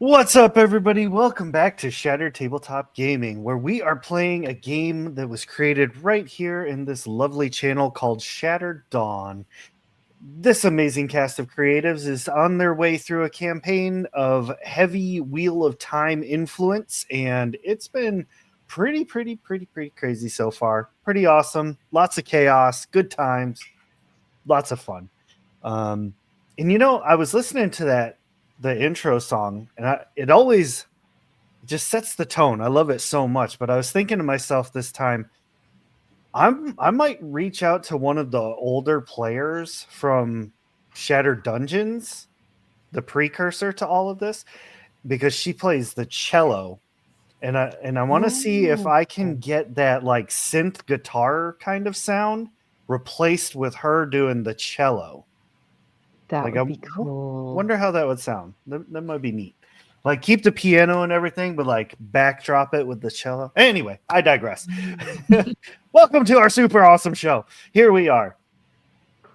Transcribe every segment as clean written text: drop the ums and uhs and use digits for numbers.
What's up, everybody? Welcome back to Shattered Tabletop Gaming, where we are playing a game that was created right here in this lovely channel called Shattered Dawn. This amazing cast of creatives is on their way through a campaign of heavy Wheel of Time influence, and it's been pretty crazy so far. Pretty awesome. Lots of chaos, good times, lots of fun. Um, and I was listening to the intro song, and it always just sets the tone. I love it so much. But I was thinking to myself this time, I might reach out to one of the older players from Shattered Dungeons, the precursor to all of this, because she plays the cello. And I want to see if I can get that like synth guitar kind of sound replaced with her doing the cello. That Like would be cool. wonder how that would sound. That might be neat. Like keep the piano and everything, but like backdrop it with the cello. Anyway, I digress. Welcome to our super awesome show. Here we are.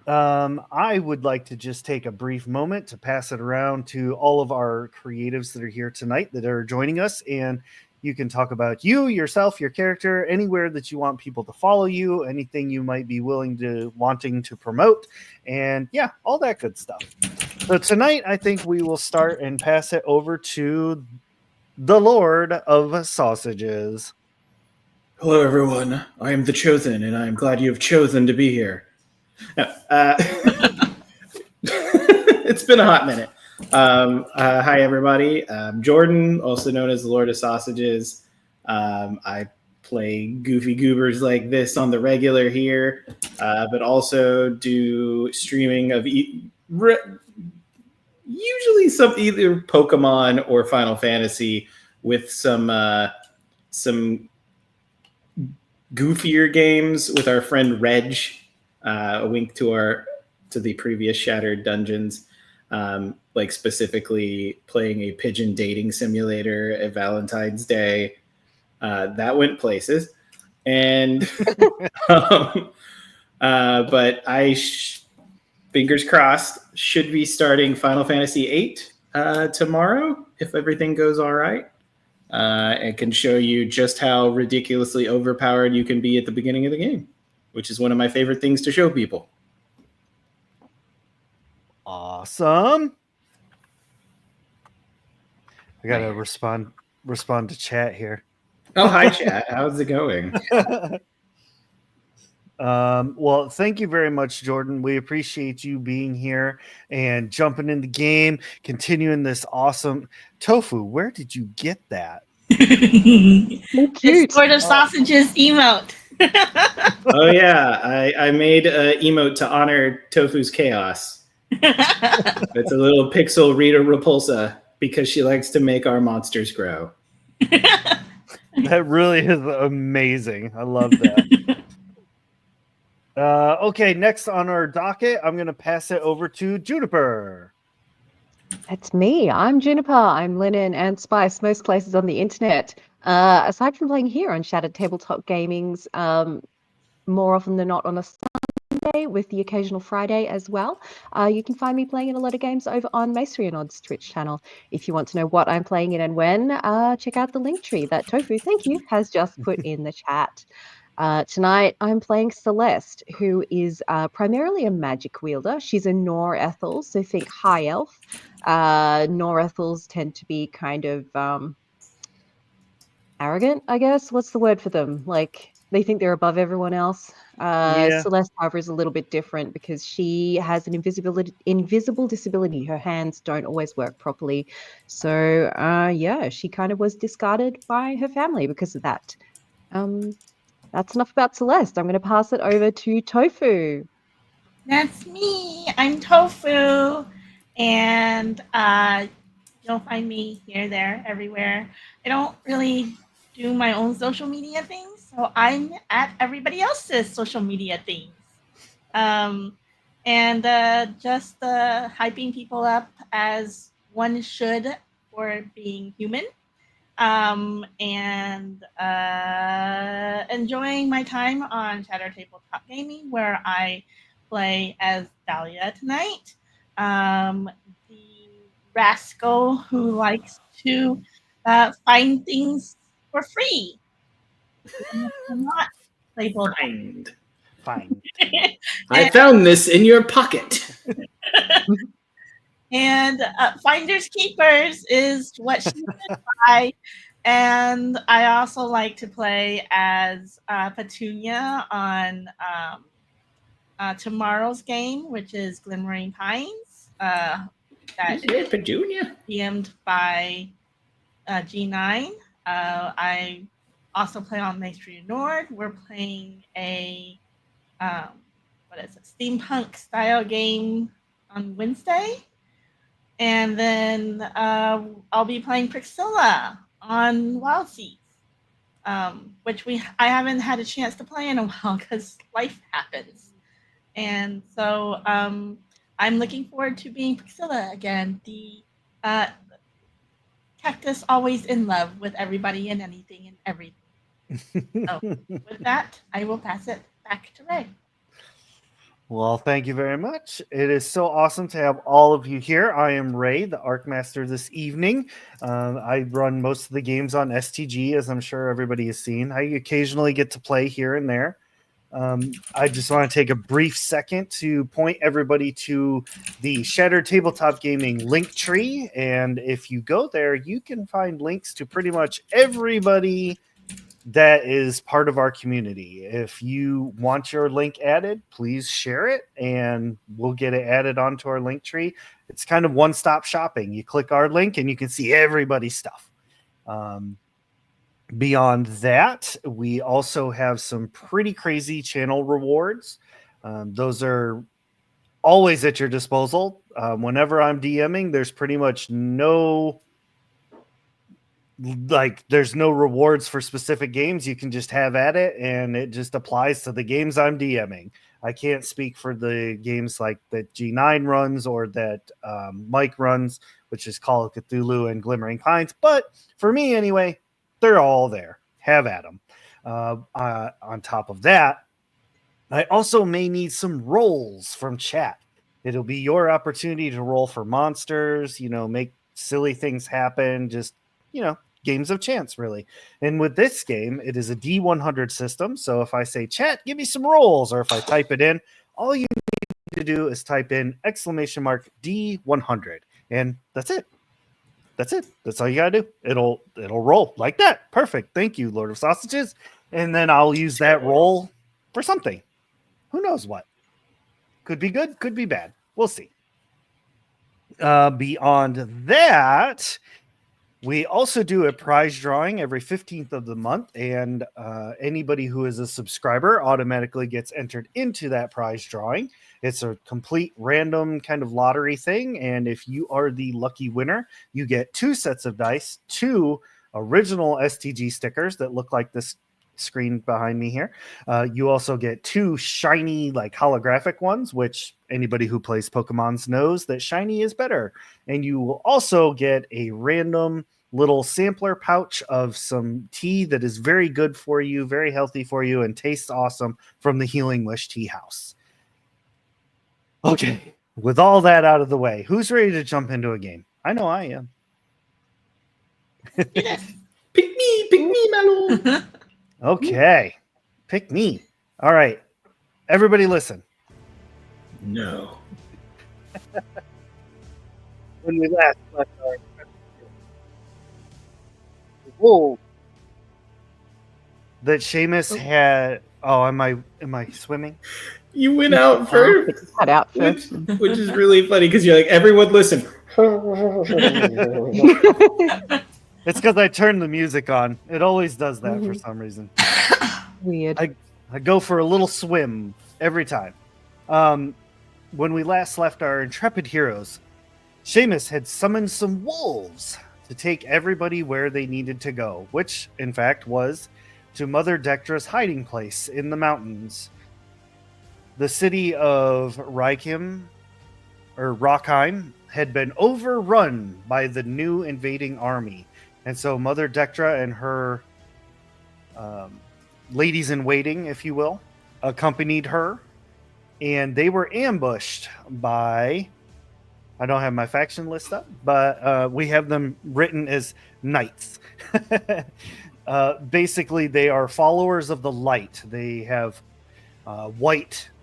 I would like to just take a brief moment to pass it around to all of our creatives that are here tonight that are joining us, and you can talk about you, yourself, your character, anywhere that you want people to follow you, anything you might be wanting to promote, and yeah, all that good stuff. So tonight, I think we will start and pass it over to the Lord of Sausages. Hello, everyone. I am the Chosen, and I am glad you have chosen to be here. It's been a hot minute. Hi, everybody. I'm Jordan, also known as the Lord of Sausages. I play goofy goobers like this on the regular here, but also do streaming of usually some either Pokemon or Final Fantasy with some goofier games with our friend Reg. A wink to the previous Shattered Dungeons, like specifically playing a pigeon dating simulator at Valentine's Day. That went places, and but fingers crossed, should be starting Final Fantasy VIII tomorrow if everything goes all right. It can show you just how ridiculously overpowered you can be at the beginning of the game, which is one of my favorite things to show people. Awesome. I gotta respond to chat here. Oh, hi, chat. How's it going? Well, thank you very much, Jordan. We appreciate you being here and jumping in the game, continuing this awesome Tofu. Where did you get that? Cute. It's Lord of Sausages emote. Oh yeah, I made an emote to honor Tofu's chaos. It's a little pixel Rita Repulsa because she likes to make our monsters grow. That really is amazing. I love that. Okay, next on our docket, I'm going to pass it over to Juniper. That's me. I'm Juniper. I'm linen and spice most places on the internet. Aside from playing here on Shattered Tabletop Gaming's, more often than not on a Sunday with the occasional Friday as well. You can find me playing in a lot of games over on Masonry and Odds Twitch channel. If you want to know what I'm playing in and when, check out the link tree that Tofu, thank you, has just put in the chat. Tonight, I'm playing Celeste, who is primarily a magic wielder. She's a Nor Ethel, so think high elf. Nor Ethels tend to be kind of arrogant, I guess. What's the word for them? Like, they think they're above everyone else. Yeah. Celeste, however, is a little bit different because she has an invisible disability. Her hands don't always work properly. So, yeah, she kind of was discarded by her family because of that. That's enough about Celeste. I'm going to pass it over to Tofu. That's me. I'm Tofu. And you'll find me here, there, everywhere. I don't really do my own social media things, so I'm at everybody else's social media things. And just hyping people up as one should for being human. And enjoying my time on Shadow Tabletop Gaming, where I play as Dahlia tonight. The rascal who likes to find things for free. Not labeled. Fine. I found this in your pocket. And Finders Keepers is what she did buy. And I also like to play as Petunia on tomorrow's game, which is Glimmering Pines. That Hey, Petunia. DM'd by G9. I also play on Maestria Nord. We're playing a steampunk style game on Wednesday. And then I'll be playing Priscilla on Wild Seas, which I haven't had a chance to play in a while because life happens. And so I'm looking forward to being Priscilla again, the cactus always in love with everybody and anything and everything. So with that, I will pass it back to Ray. Well, thank you very much. It is so awesome to have all of you here. I am Ray, the Arc Master this evening. I run most of the games on STG, as I'm sure everybody has seen. I occasionally get to play here and there. I just want to take a brief second to point everybody to the Shattered Tabletop Gaming link tree. And if you go there, you can find links to pretty much everybody that is part of our community. If you want your link added, please share it and we'll get it added onto our link tree. It's kind of one-stop shopping. You click our link and you can see everybody's stuff. Beyond that, we also have some pretty crazy channel rewards. Those are always at your disposal. Whenever I'm DMing, there's pretty much there's no rewards for specific games. You can just have at it, and it just applies to the games I'm DMing. I can't speak for the games like that G9 runs or that Mike runs, which is Call of Cthulhu and Glimmering Pines. But for me, anyway, they're all there. Have at them. On top of that, I also may need some rolls from chat. It'll be your opportunity to roll for monsters, make silly things happen, just, games of chance, really. And with this game, it is a D100 system. So if I say, chat, give me some rolls, or if I type it in, all you need to do is type in !D100. And that's it. That's all you gotta do. It'll roll like that. Perfect. Thank you, Lord of Sausages. And then I'll use that roll for something. Who knows what? Could be good, could be bad. We'll see. Beyond that, we also do a prize drawing every 15th of the month, and anybody who is a subscriber automatically gets entered into that prize drawing. It's a complete random kind of lottery thing, and if you are the lucky winner, you get 2 sets of dice, 2 original STG stickers that look like this screen behind me here. You also get 2 shiny, holographic ones, which anybody who plays Pokemon knows that shiny is better. And you will also get a random little sampler pouch of some tea that is very good for you, very healthy for you, and tastes awesome from the Healing Wish Tea House. Okay, with all that out of the way, who's ready to jump into a game? I know I am. Pick me, my lord. Okay, pick me. All right, everybody listen. No. When we last left our wolf that Seamus had. Oh, am I swimming? You went out first. Cut out first. Which is really funny because you're like, everyone listen. It's because I turned the music on. It always does that for some reason. Weird. I go for a little swim every time. When we last left our intrepid heroes, Seamus had summoned some wolves to take everybody where they needed to go, which, in fact, was to Mother Dectra's hiding place in the mountains. The city of Rockheim had been overrun by the new invading army. And so Mother Dectra and her ladies-in-waiting, if you will, accompanied her. And they were ambushed by I don't have my faction list up, but we have them written as knights. Basically, they are followers of the light. They have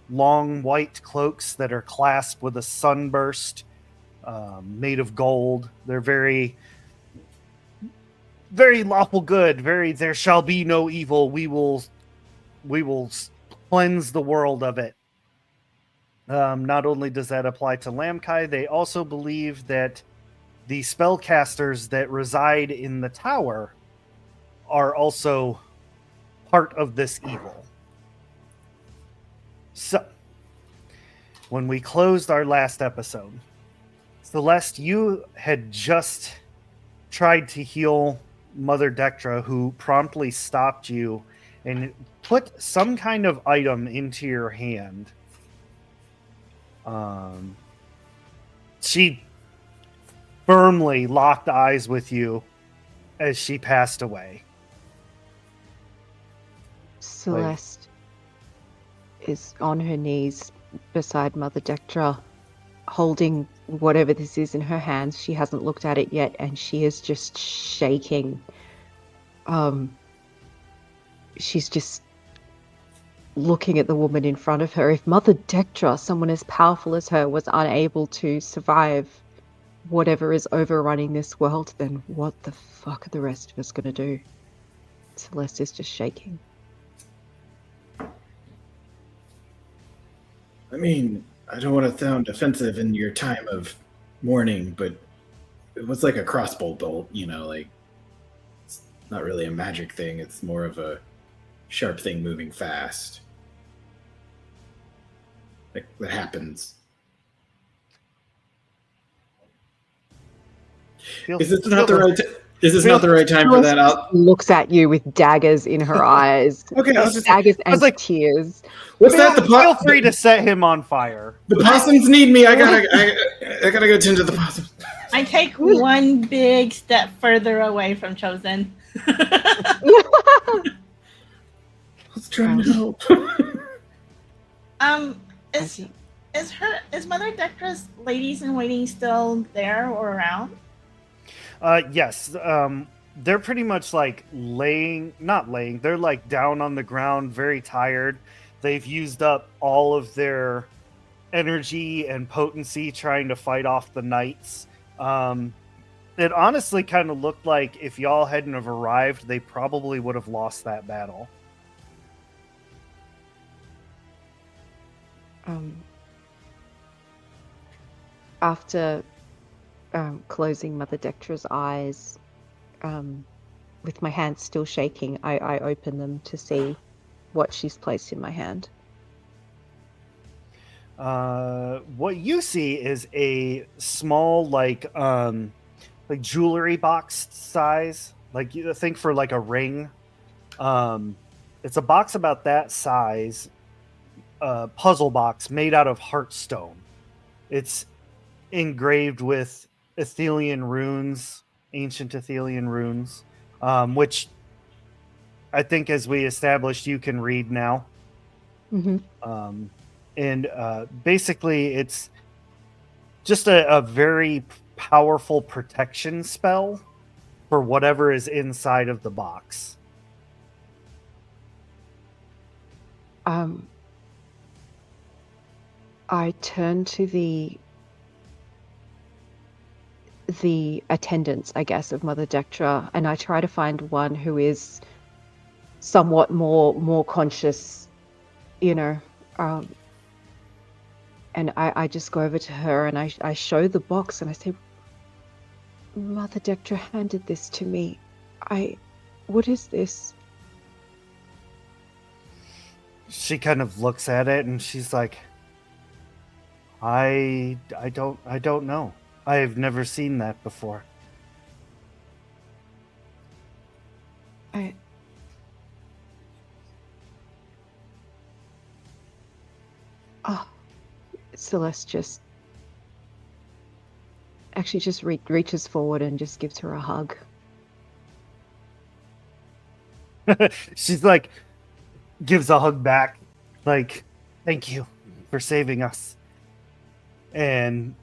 long white cloaks that are clasped with a sunburst made of gold. They're very, very lawful good. Very, there shall be no evil. We will cleanse the world of it. Not only does that apply to Lamkai, they also believe that the spellcasters that reside in the tower are also part of this evil. So, when we closed our last episode, Celeste, you had just tried to heal Mother Dectra, who promptly stopped you and put some kind of item into your hand. She firmly locked eyes with you as she passed away. Celeste is on her knees beside Mother Dectra, holding whatever this is in her hands. She hasn't looked at it yet, and she is just shaking. She's just looking at the woman in front of her. If Mother Dectra, someone as powerful as her, was unable to survive whatever is overrunning this world, then what the fuck are the rest of us going to do? Celeste is just shaking. I mean, I don't want to sound offensive in your time of mourning, but it was like a crossbow bolt, like it's not really a magic thing. It's more of a sharp thing moving fast. Like that happens. Is this not the right time for that? Looks at you with daggers in her eyes. Okay, daggers and tears. What's that? Feel free to set him on fire. The possums need me. I gotta go tend to the possums. I take one big step further away from Chosen. Let's try and help. Is Mother Dectra's ladies in waiting still there or around? Yes. They're pretty much like they're like down on the ground, very tired. They've used up all of their energy and potency trying to fight off the knights. It honestly kind of looked like if y'all hadn't have arrived, they probably would have lost that battle. After closing Mother Dectra's eyes, with my hands still shaking, I open them to see what she's placed in my hand. What you see is a small, like jewelry box size, like you think for like a ring. It's a box about that size, puzzle box made out of heartstone. It's engraved with Athelian runes, ancient Athelian runes, which I think, as we established, you can read now. Mm-hmm. And basically, it's just a very powerful protection spell for whatever is inside of the box. I turn to the attendants, I guess, of Mother Dectra, and I try to find one who is somewhat more conscious, and I just go over to her and I show the box and I say, Mother Dectra handed this to me. What is this? She kind of looks at it and she's like, I don't know. I've never seen that before. Celeste just reaches forward and just gives her a hug. She's like, gives a hug back, like, thank you for saving us. And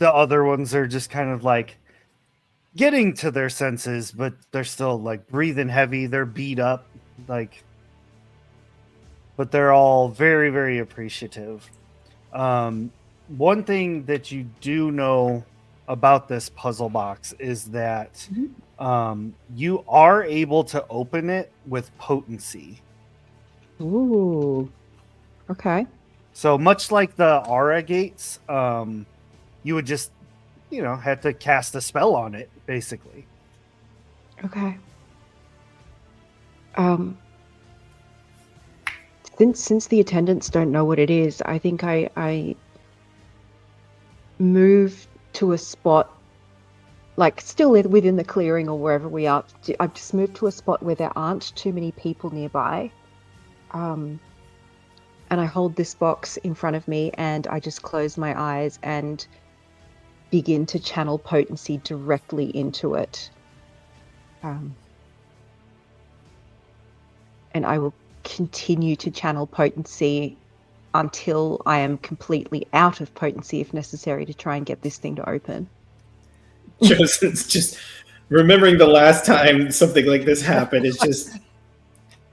the other ones are just kind of like getting to their senses, but they're still like breathing heavy. They're beat up, like, but they're all very, very appreciative. One thing that you do know about this puzzle box is that you are able to open it with potency. Ooh. Okay. So much like the aura gates, you would just, have to cast a spell on it, basically. Okay. Since the attendants don't know what it is, I think I move to a spot, like still within the clearing or wherever we are. I've just moved to a spot where there aren't too many people nearby. And I hold this box in front of me and I just close my eyes and begin to channel potency directly into it. And I will continue to channel potency until I am completely out of potency, if necessary, to try and get this thing to open. Josen's just remembering the last time something like this happened is just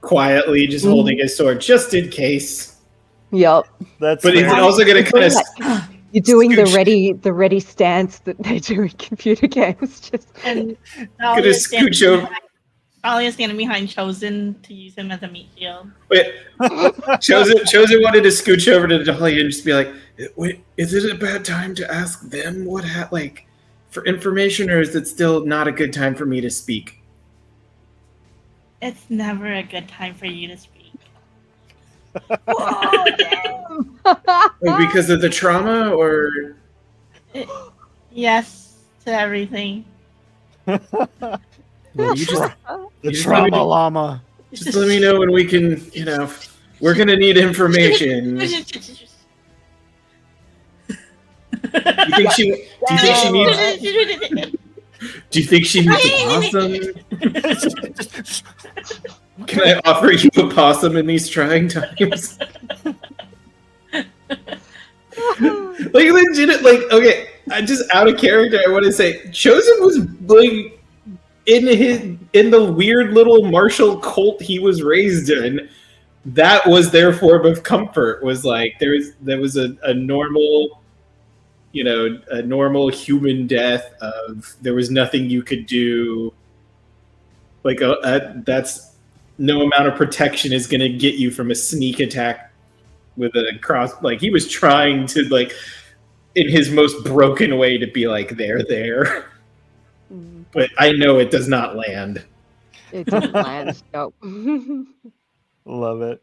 quietly just holding his sword just in case. Yep. But he's also going to kind of you're doing the ready stance that they do in computer games. Just And going to scooch over. Talia's standing behind Chosen to use him as a meat shield. Wait, Chosen wanted to scooch over to Dahlia and just be like, "Wait, is it a bad time to ask them what for information, or is it still not a good time for me to speak?" It's never a good time for you to speak. oh, damn. Because of the trauma, or Yes to everything. well, you just the trauma llama. just let me know when we can. We're gonna need information. Do you think she needs? Do you think she needs a possum? Can I offer you a possum in these trying times? Legit, okay, I just out of character. I want to say, Chosen was in the weird little martial cult he was raised in. That was their form of comfort. Was there was a normal. A normal human death of there was nothing you could do. That's no amount of protection is going to get you from a sneak attack with a cross. He was trying to in his most broken way to be they're there. But I know it does not land. It doesn't land. Nope. Love it.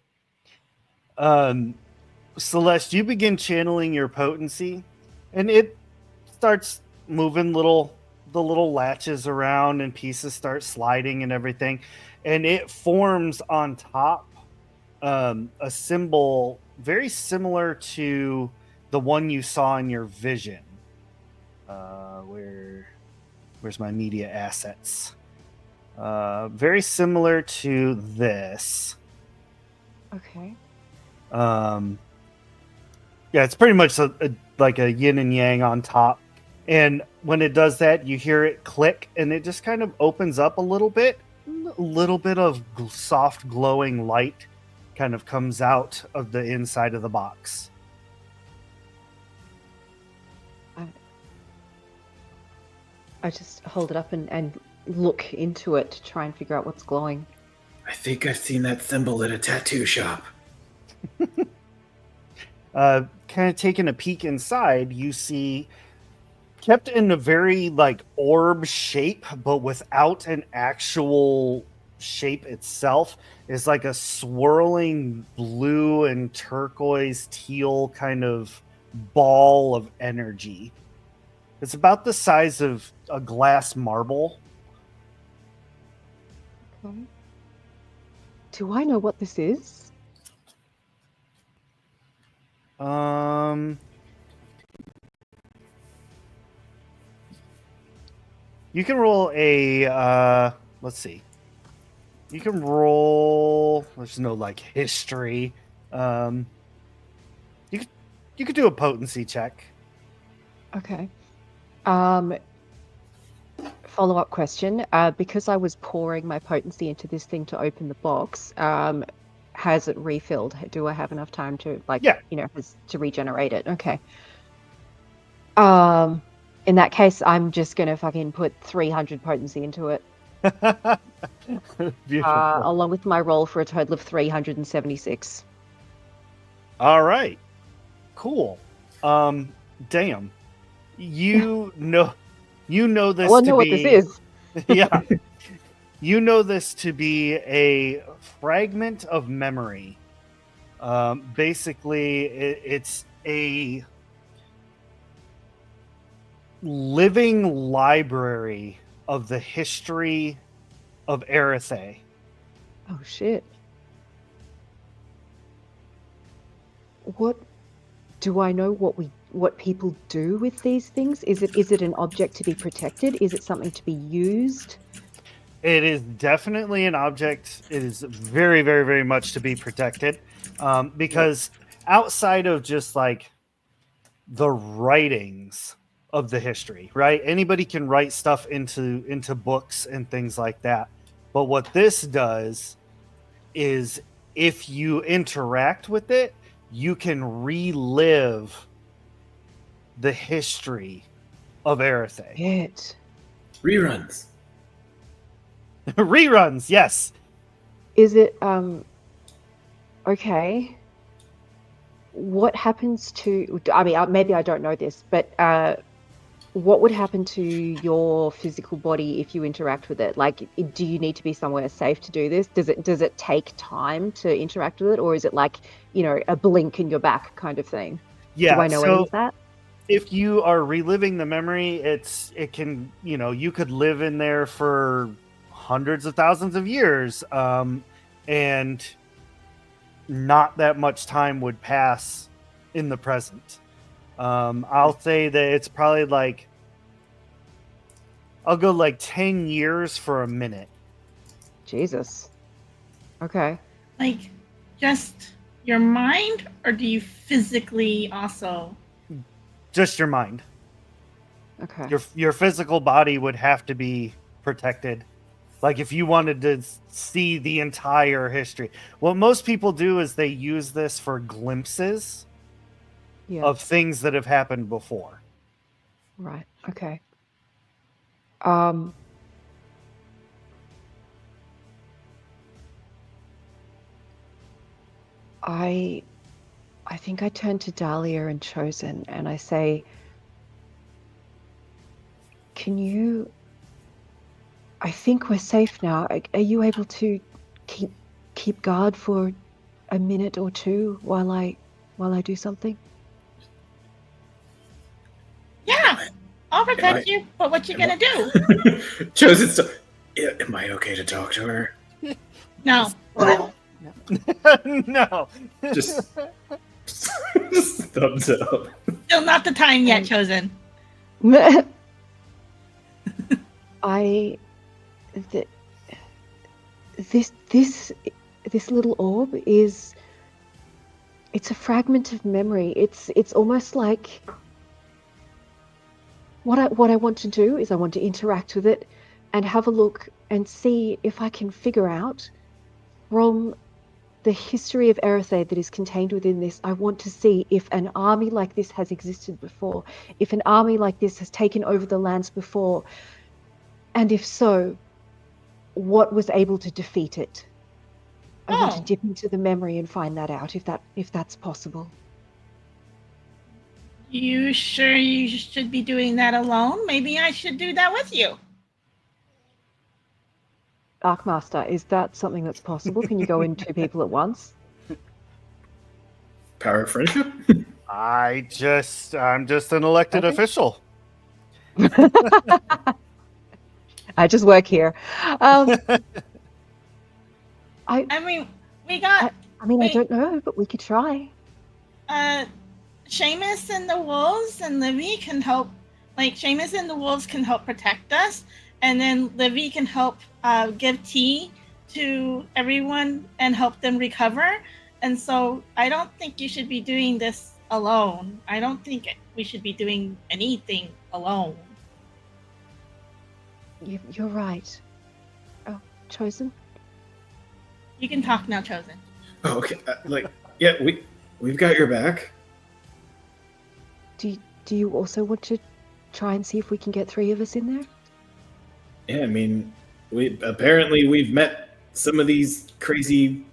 Celeste, you begin channeling your potency. And it starts moving the little latches around and pieces start sliding and everything. And it forms on top a symbol very similar to the one you saw in your vision. Where's my media assets? Very similar to this. Okay. Yeah, it's pretty much like a yin and yang on top. And when it does that, you hear it click and it just kind of opens up a little bit. A little bit of soft glowing light kind of comes out of the inside of the box. I just hold it up and look into it to try and figure out what's glowing. I think I've seen that symbol at a tattoo shop. Kind of taking a peek inside, you see, kept in a very orb shape, but without an actual shape itself, is like a swirling blue and turquoise teal kind of ball of energy. It's about the size of a glass marble. Okay. Do I know what this is? You can roll a let's see. You can roll. There's no history. You could do a potency check. Okay. Follow-up question. Because I was pouring my potency into this thing to open the box, has it refilled? Do I have enough time to, like, Yeah. to regenerate it? Okay. In that case, I'm just gonna fucking put 300 potency into it, Beautiful. along with my roll for a total of 376. All right. Cool. Damn. You know this I to know what this be is. yeah. You know this to be a fragment of memory. Basically, it's a living library of the history of Erethe. Oh shit. What do I know what people do with these things? Is it an object to be protected? Is it something to be used? It is definitely an object. It is very, very, very much to be protected, because outside of just like the writings of the history, right? Anybody can write stuff into books and things like that. But what this does is, if you interact with it, you can relive the history of Erethe. It. Reruns. Reruns, yes. Is it okay? What happens to, I mean, maybe I don't know this, but what would happen to your physical body if you interact with it? Like, do you need to be somewhere safe to do this? Does it take time to interact with it, or is it like, a blink and you're back kind of thing? Yeah. Do I know any of that? If you are reliving the memory, it can, you could live in there for hundreds of thousands of years, and not that much time would pass in the present. I'll say that it's probably like, I'll go like 10 years for a minute. Jesus. Okay. Like, just your mind, or do you physically also? Just your mind. Okay. Your physical body would have to be protected. Like, if you wanted to see the entire history. What most people do is they use this for glimpses of things that have happened before. Right. Okay. I think I turn to Dahlia and Chosen and I say, I think we're safe now. Are you able to keep guard for a minute or two while I do something? Yeah, I'll protect you. But what you gonna do? Chosen still. Am I okay to talk to her? No. No. Just thumbs up. Still not the time yet, Chosen. This little orb it's a fragment of memory. It's almost like what I want to do is I want to interact with it and have a look and see if I can figure out from the history of Erethe that is contained within this. I want to see if an army like this has existed before, if an army like this has taken over the lands before, and if so, what was able to defeat it. I want to dip into the memory and find that out, if that's possible. You sure you should be doing that alone? Maybe I should do that with you. Arcmaster, is that something that's possible? Can you go in two people at once? Power of friendship? I'm just an elected official. I just work here. I mean, we got. I don't know, but we could try. Seamus and the wolves and Livy can help. Like, Seamus and the wolves can help protect us, and then Livy can help give tea to everyone and help them recover. And so I don't think you should be doing this alone. I don't think we should be doing anything alone. You're right. Oh, Chosen? You can talk now, Chosen. Oh, okay. Yeah, we've got your back. Do you also want to try and see if we can get 3 of us in there? Yeah, I mean, we've met some of these crazy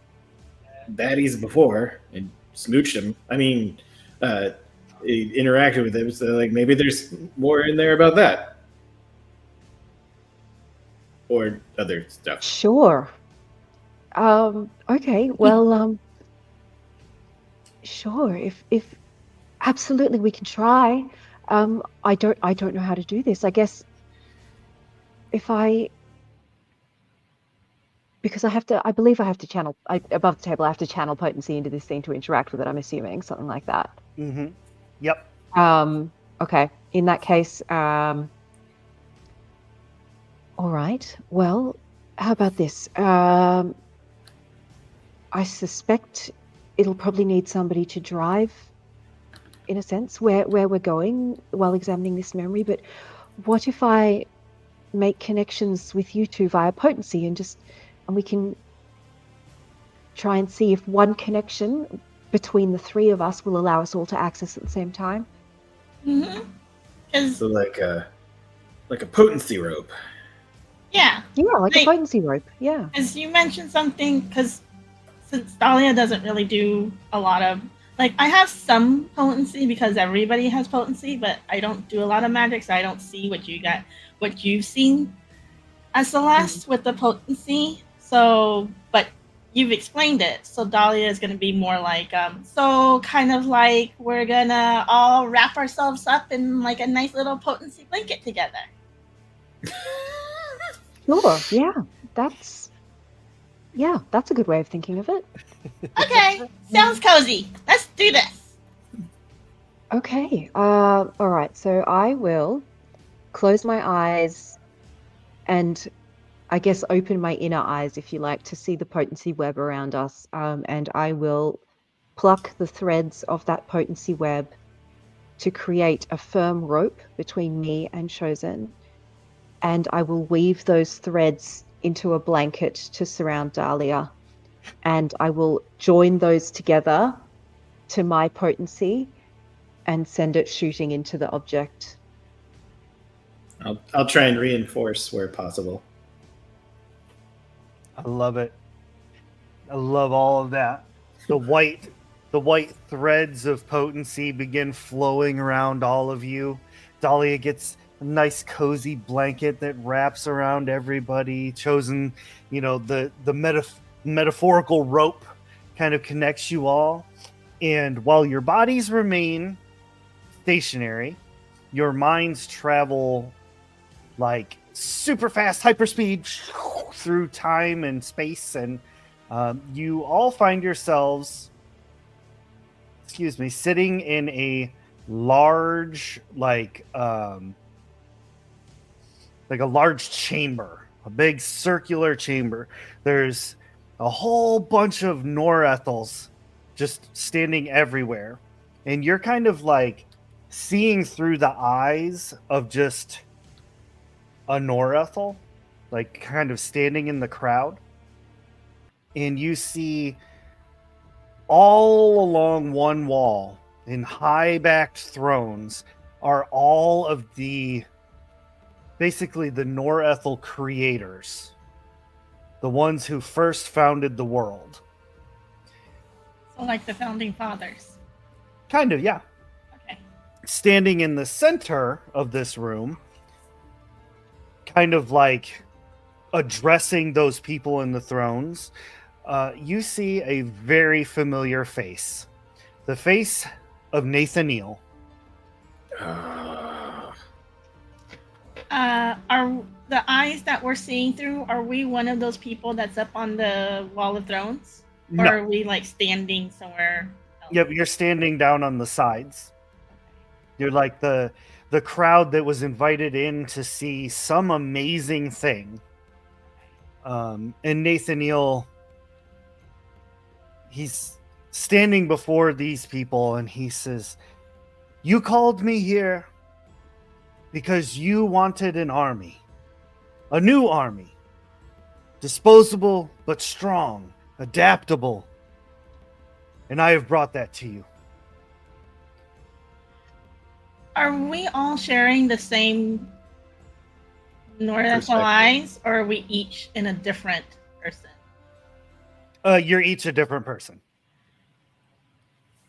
baddies before and smooched them. I mean, interacted with them. So like maybe there's more in there about that or other stuff. Sure. Okay. Well, sure. If absolutely we can try. I don't know how to do this. I guess because I believe I have to channel above the table. I have to channel potency into this thing to interact with it. I'm assuming something like that. Mm-hmm. Yep. Okay. In that case, all right. Well, how about this? I suspect it'll probably need somebody to drive, in a sense, where we're going while examining this memory. But what if I make connections with you two via potency and we can try and see if one connection between the 3 of us will allow us all to access at the same time? Mm-hmm. So like a potency rope. Yeah. Yeah, like a potency rope. Yeah. As you mentioned something, because since Dahlia doesn't really do a lot of, like, I have some potency because everybody has potency, but I don't do a lot of magic, so I don't see what you've seen as Celeste with the potency. So, but you've explained it. So Dahlia is going to be more like, so kind of like we're going to all wrap ourselves up in like a nice little potency blanket together. Sure. Yeah. That's a good way of thinking of it. Okay. Sounds cozy. Let's do this. Okay. All right. So I will close my eyes and I guess open my inner eyes, if you like, to see the potency web around us. And I will pluck the threads of that potency web to create a firm rope between me and Chosen. And I will weave those threads into a blanket to surround Dahlia. And I will join those together to my potency and send it shooting into the object. I'll try and reinforce where possible. I love it. I love all of that. The white threads of potency begin flowing around all of you. Dahlia gets a nice cozy blanket that wraps around everybody. Chosen, the metaphorical rope kind of connects you all. And while your bodies remain stationary, your minds travel like super fast hyperspeed through time and space, and you all find yourselves sitting in a large like a large chamber, a big circular chamber. There's a whole bunch of norethals just standing everywhere, and you're kind of like seeing through the eyes of just a norethal, like kind of standing in the crowd, and you see all along one wall in high-backed thrones are all of basically the norethal creators, the ones who first founded the world. So like the founding fathers. Kind of, yeah. Okay. Standing in the center of this room, kind of like addressing those people in the thrones, you see a very familiar face. The face of Nathaniel. Are the eyes that we're seeing through, are we one of those people that's up on the Wall of Thrones? Or No. are we like standing somewhere else? Yep, you're standing down on the sides. You're like the crowd that was invited in to see some amazing thing. And Nathaniel, he's standing before these people and he says, "You called me here because you wanted an army. A new army. Disposable but strong, adaptable. And I have brought that to you. Are we all sharing the same Northern Perspective. eyes, or are we each in a different person? You're each a different person.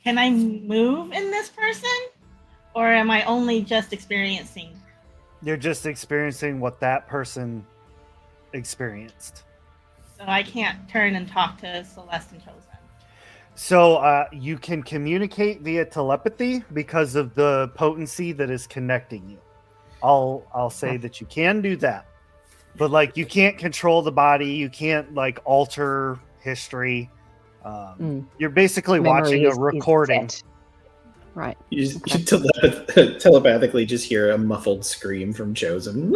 Can I move in this person? Or am I only just experiencing? You're just experiencing what that person experienced. So I can't turn and talk to Celeste and Chosen. So you can communicate via telepathy because of the potency that is connecting you. I'll say that you can do that, but like you can't control the body. You can't like alter history. You're basically Memory watching a is recording. set. Right. You telepathically just hear a muffled scream from Chosen.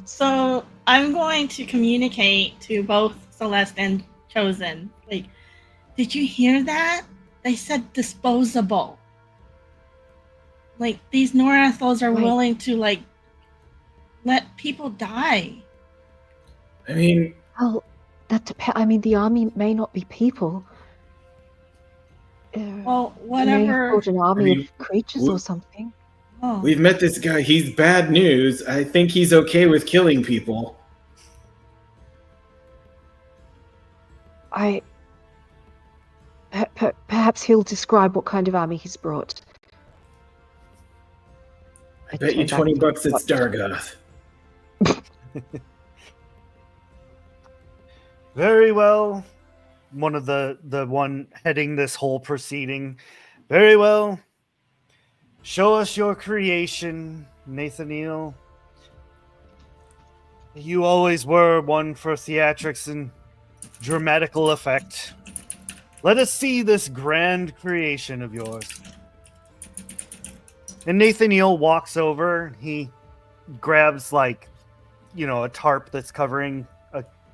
So I'm going to communicate to both Celeste and Chosen. Like, did you hear that? They said disposable. Like, these Norethals are Wait. willing to, like, let people die. I mean, Well, that depends. I mean, the army may not be people. Well, They may have whatever. brought an army I mean, of creatures or something. Oh. we've met this guy. He's bad news. I think he's okay with killing people. Perhaps he'll describe what kind of army he's brought. I bet you turn back $20 to- it's Dargoth. Very well. One of the one heading this whole proceeding. Very well. Show us your creation, Nathaniel. You always were one for theatrics and dramatical effect. Let us see this grand creation of yours. And Nathaniel walks over. He grabs like, a tarp that's covering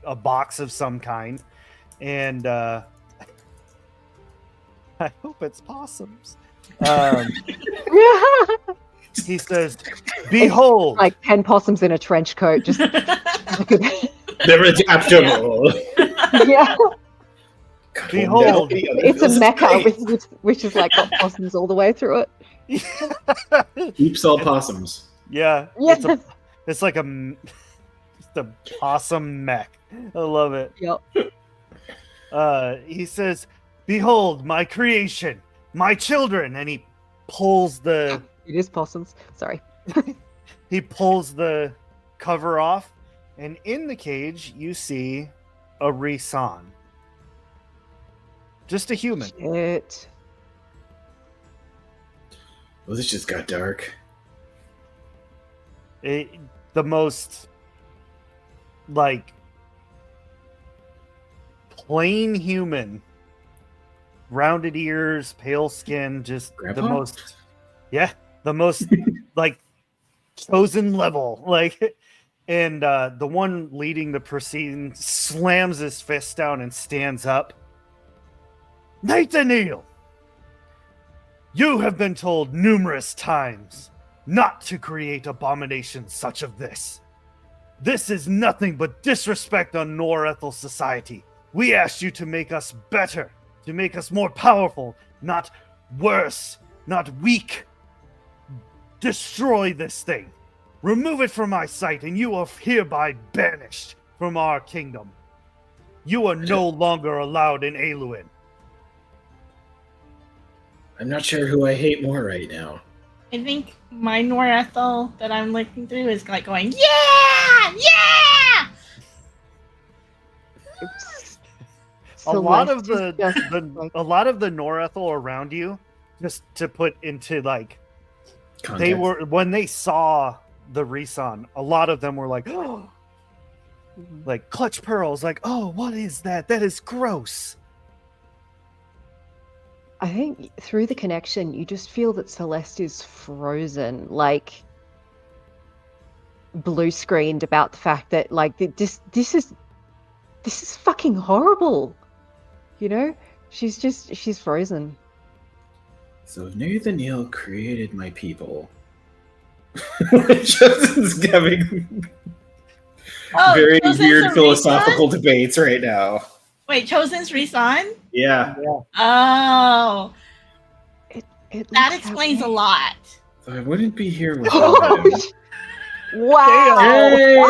a box of some kind. And I hope it's possums. He says, "Behold, Like 10 possums in a trench coat. Just They're adaptable. yeah, Behold. it's a mecca which is like got possums all the way through it. Oops, all possums. Yeah, Yeah. it's like just a possum mech. I love it. Yep. He says, "Behold, my creation, my children," and he pulls the It is possums. Sorry. cover off, and in the cage you see a Risan. Just a human. Shit. Well, this just got dark. The most like plain human, rounded ears, pale skin, just Grandpa? the most like chosen level, like. And the one leading the proceeding slams his fist down and stands up. "Nathaniel, you have been told numerous times not to create abominations such as this. This is nothing but disrespect on Norethel society. We asked you to make us better, to make us more powerful, not worse, not weak. Destroy this thing. Remove it from my sight, and you are hereby banished from our kingdom. You are no longer allowed in Aluin." I'm not sure who I hate more right now. I think my Norethal that I'm looking through is like going, yeah! Yeah! A lot of Celeste is just like- a lot of the Norethel around you, just to put into like, Context. they were when they saw the Risan, a lot of them were like, "Oh," like clutch pearls, like, "Oh, what is that? That is gross." I think through the connection, you just feel that Celeste is frozen, like blue screened about the fact that like this is fucking horrible. You know, she's frozen. So if Nathaniel created my people, Chosen's having Oh, very Chosen's weird a philosophical debates right now. Respawn? Wait, Chosen's Reson? Yeah. Oh, It that looks explains a way. lot. So I wouldn't be here without him. Wow!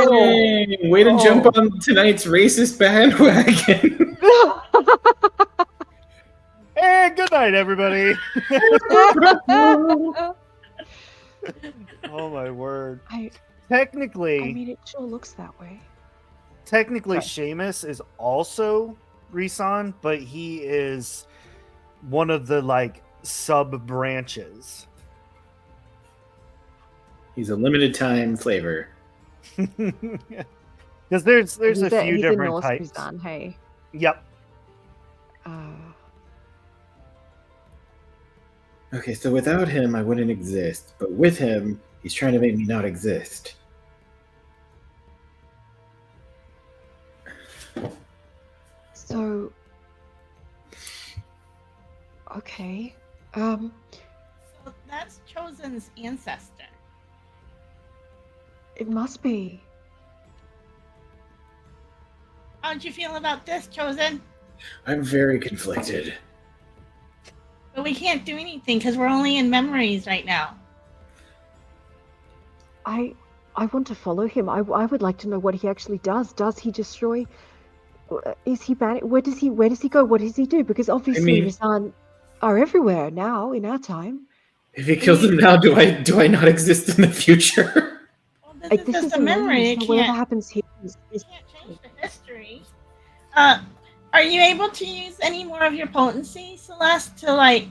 Hey, way to jump Oh. on tonight's racist bandwagon. And good night, everybody. Oh my word. I Technically, mean, it sure looks that way. technically, Sorry. Seamus is also Risan, but he is one of the like sub branches. He's a limited time flavor. Because there's He's a few he's different Norse types. Rizan, hey. Yep. Okay, so without him, I wouldn't exist. But with him, he's trying to make me not exist. So, okay. So that's Chosen's ancestor. It must be. How'd you feel about this, Chosen? I'm very conflicted. But we can't do anything because we're only in memories right now. I want to follow him. I would like to know what he actually does. Does he destroy? Is he bad? Where does he go? What does he do? Because obviously Rizan are everywhere now in our time. If he kills him now, do I not exist in the future? Well, this is just a memory. It So whatever can't, happens here it can't change the history. Are you able to use any more of your potency, Celeste, to like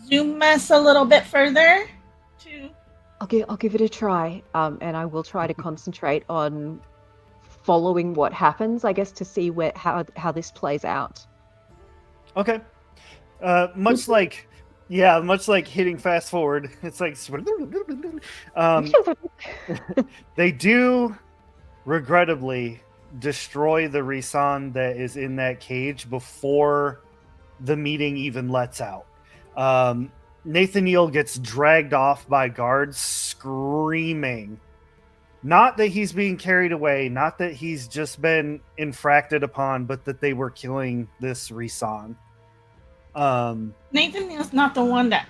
zoom us a little bit further? I'll give it a try. And I will try to concentrate on following what happens, I guess, to see how this plays out. Okay. Much like hitting fast forward. It's like they do regrettably destroy the Risan that is in that cage before the meeting even lets out. Nathaniel gets dragged off by guards screaming. Not that he's being carried away, not that he's just been infracted upon, but that they were killing this Risan. Nathaniel's not the one that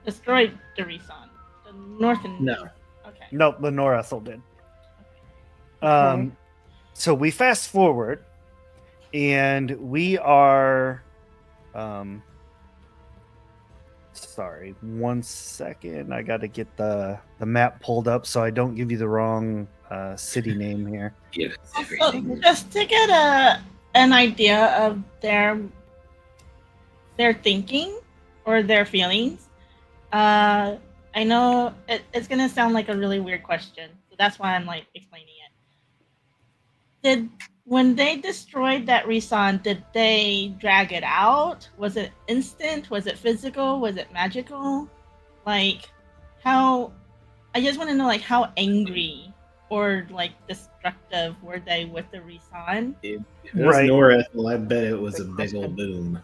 destroyed the Reson. The Northern. No. Okay. No, Lenore Ethel did. Okay. So we fast forward, and we are. Sorry, 1 second. I got to get the map pulled up so I don't give you the wrong city name here. Yeah. Also, just to get an idea of their thinking or their feelings, I know it's gonna sound like a really weird question, so that's why I'm like explaining it. When they destroyed that Reson, did they drag it out? Was it instant? Was it physical? Was it magical? Like, how? I just want to know, like, how angry or like destructive were they with the Reson? If it was Right. Norethel, I bet it was Good a big question. old boom.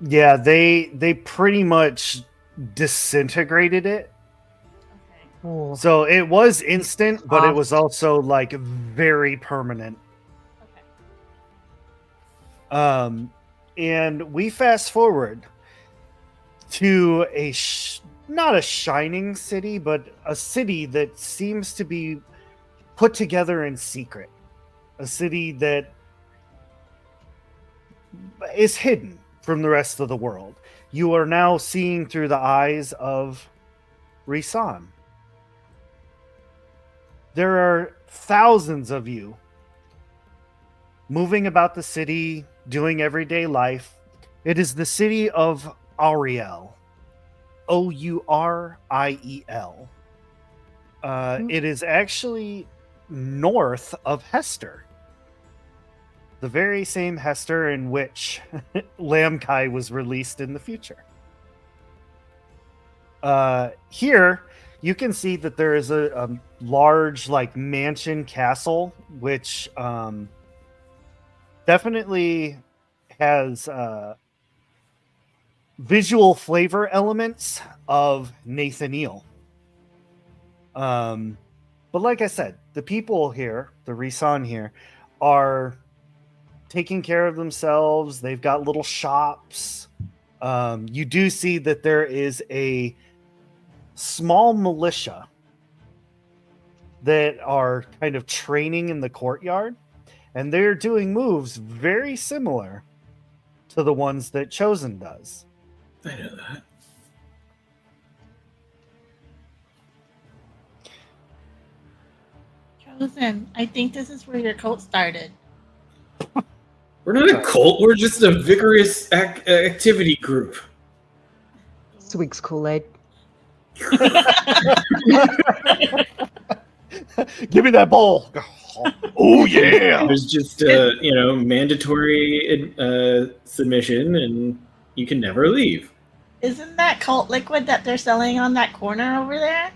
Yeah, they pretty much disintegrated it. Okay. So it was instant, but it was Fast. also like very permanent. Okay. And we fast forward to not a shining city, but a city that seems to be put together in secret. A city that is hidden from the rest of the world. You are now seeing through the eyes of Risan. There are thousands of you moving about the city, doing everyday life. It is the city of Auriel. Ouriel. It is actually north of Hester. The very same Hester in which Lamkai was released in the future. Here, you can see that there is a large like mansion castle, which definitely has visual flavor elements of Nathaniel. But like I said, the people here, the Risan here, are taking care of themselves. They've got little shops. You do see that there is a small militia that are kind of training in the courtyard, and they're doing moves very similar to the ones that Chosen does. I know that. Chosen, I think this is where your cult started. We're not a cult. We're just a vigorous activity group. Swigs Kool-Aid. Give me that bowl. Oh yeah. There's just mandatory submission, and you can never leave. Isn't that cult liquid that they're selling on that corner over there?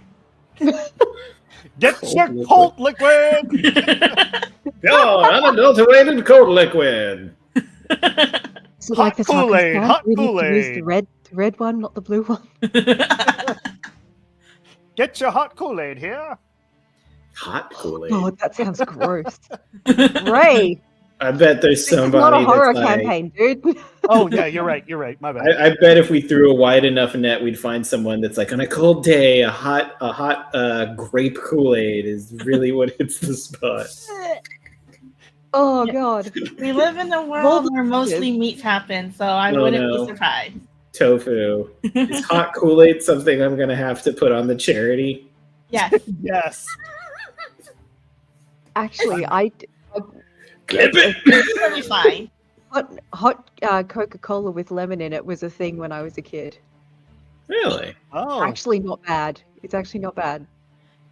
Get Cold your liquid. cold liquid. Oh, unadulterated cold liquid. Is it like Hot the Kool-Aid, Tucker's hot We need to use Kool-Aid. the red one, not the blue one. Get your hot Kool-Aid here. Hot Kool-Aid. God, that sounds gross. Ray, I bet there's this is not somebody a horror that's like, campaign, dude. Oh yeah, you're right. You're right. My bad. I bet if we threw a wide enough net, we'd find someone that's like, on a cold day, a hot grape Kool-Aid is really what hits the spot. Oh God. We live in a Well, world where mostly meats happen, so I Oh, wouldn't no. be surprised. Tofu. Is hot Kool-Aid something I'm gonna have to put on the charity? Yes. Yes. Actually, Clip it. It's really fine. hot Coca-Cola with lemon in it was a thing when I was a kid. Really? Oh. Actually, not bad. It's actually not bad.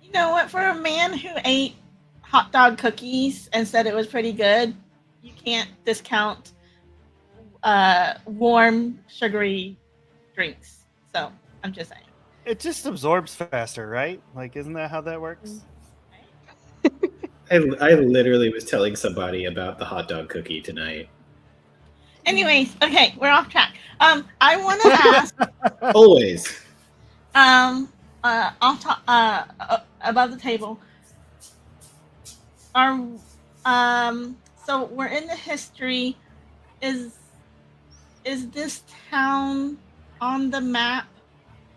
You know what? For a man who ate hot dog cookies and said it was pretty good, you can't discount warm, sugary drinks. So I'm just saying. It just absorbs faster, right? Like, isn't that how that works? I literally was telling somebody about the hot dog cookie tonight. Anyways, okay, we're off track. I want to ask Always. off above the table. So we're in the history. Is this town on the map,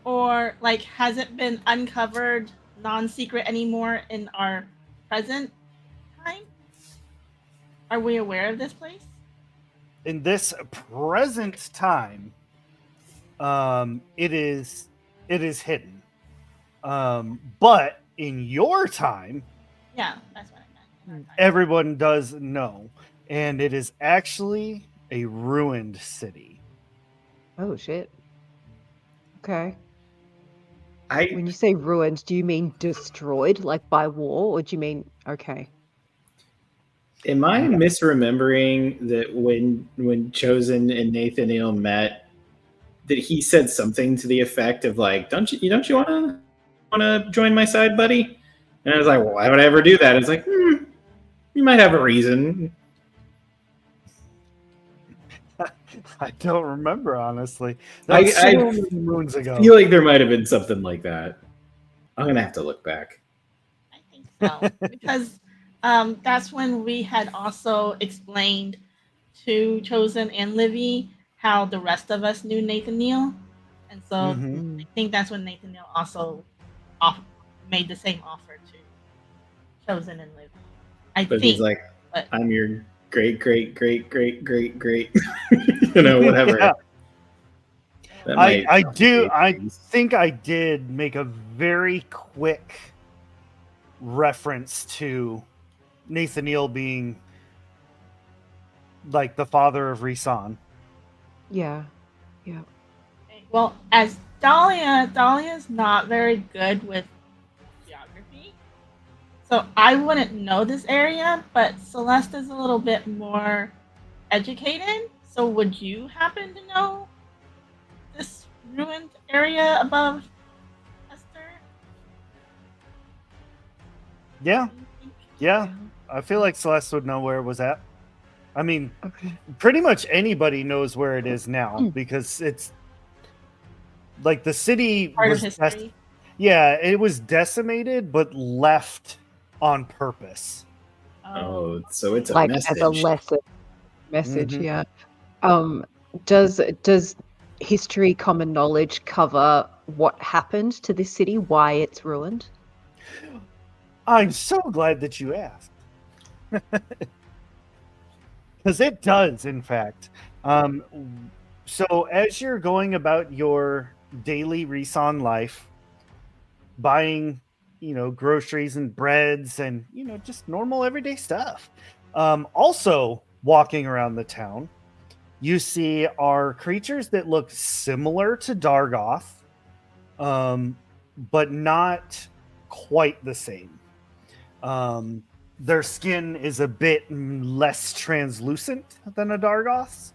or like has it been uncovered, non-secret anymore in our present time? Are we aware of this place? In this present time, it is hidden. But in your time, Yeah, that's what I meant. everyone does know, and it is actually a ruined city. Oh shit. Okay. I When you say ruined, do you mean destroyed, like by war, or do you mean okay? Am I misremembering that when Chosen and Nathaniel met, that he said something to the effect of like, "Don't you want to join my side, buddy?" And I was like, "Well, why would I ever do that?" It's like, you might have a reason. I don't remember, honestly. That was I so many moons ago. I feel like there might have been something like that. I'm gonna have to look back. I think so because that's when we had also explained to Chosen and Livy how the rest of us knew Nathaniel, and so Mhm. I think that's when Nathaniel also made the same offer to Chosen and Livy. I But think. he's like, but- "I'm your great, whatever." Yeah. That I might do. I be- think I did make a very quick reference to Nathaniel being like the father of Risan. Yeah. Well, as Dahlia's not very good with geography, so I wouldn't know this area. But Celeste is a little bit more educated. So, would you happen to know this ruined area above Esther? Yeah, Do you think? yeah. I feel like Celeste would know where it was at. I mean, Okay. pretty much anybody knows where it is now because it's like the city Part of was history. Yeah, it was decimated, but left on purpose. Oh, so it's a Like message. as a lesson message, Mhm. yeah. Does history, common knowledge cover what happened to this city, why it's ruined? I'm so glad that you asked. Because it does, in fact. So as you're going about your daily Reson life, buying, groceries and breads and, just normal everyday stuff. Also walking around the town, you see are creatures that look similar to Dargoth, but not quite the same. Their skin is a bit less translucent than a Dargoth's,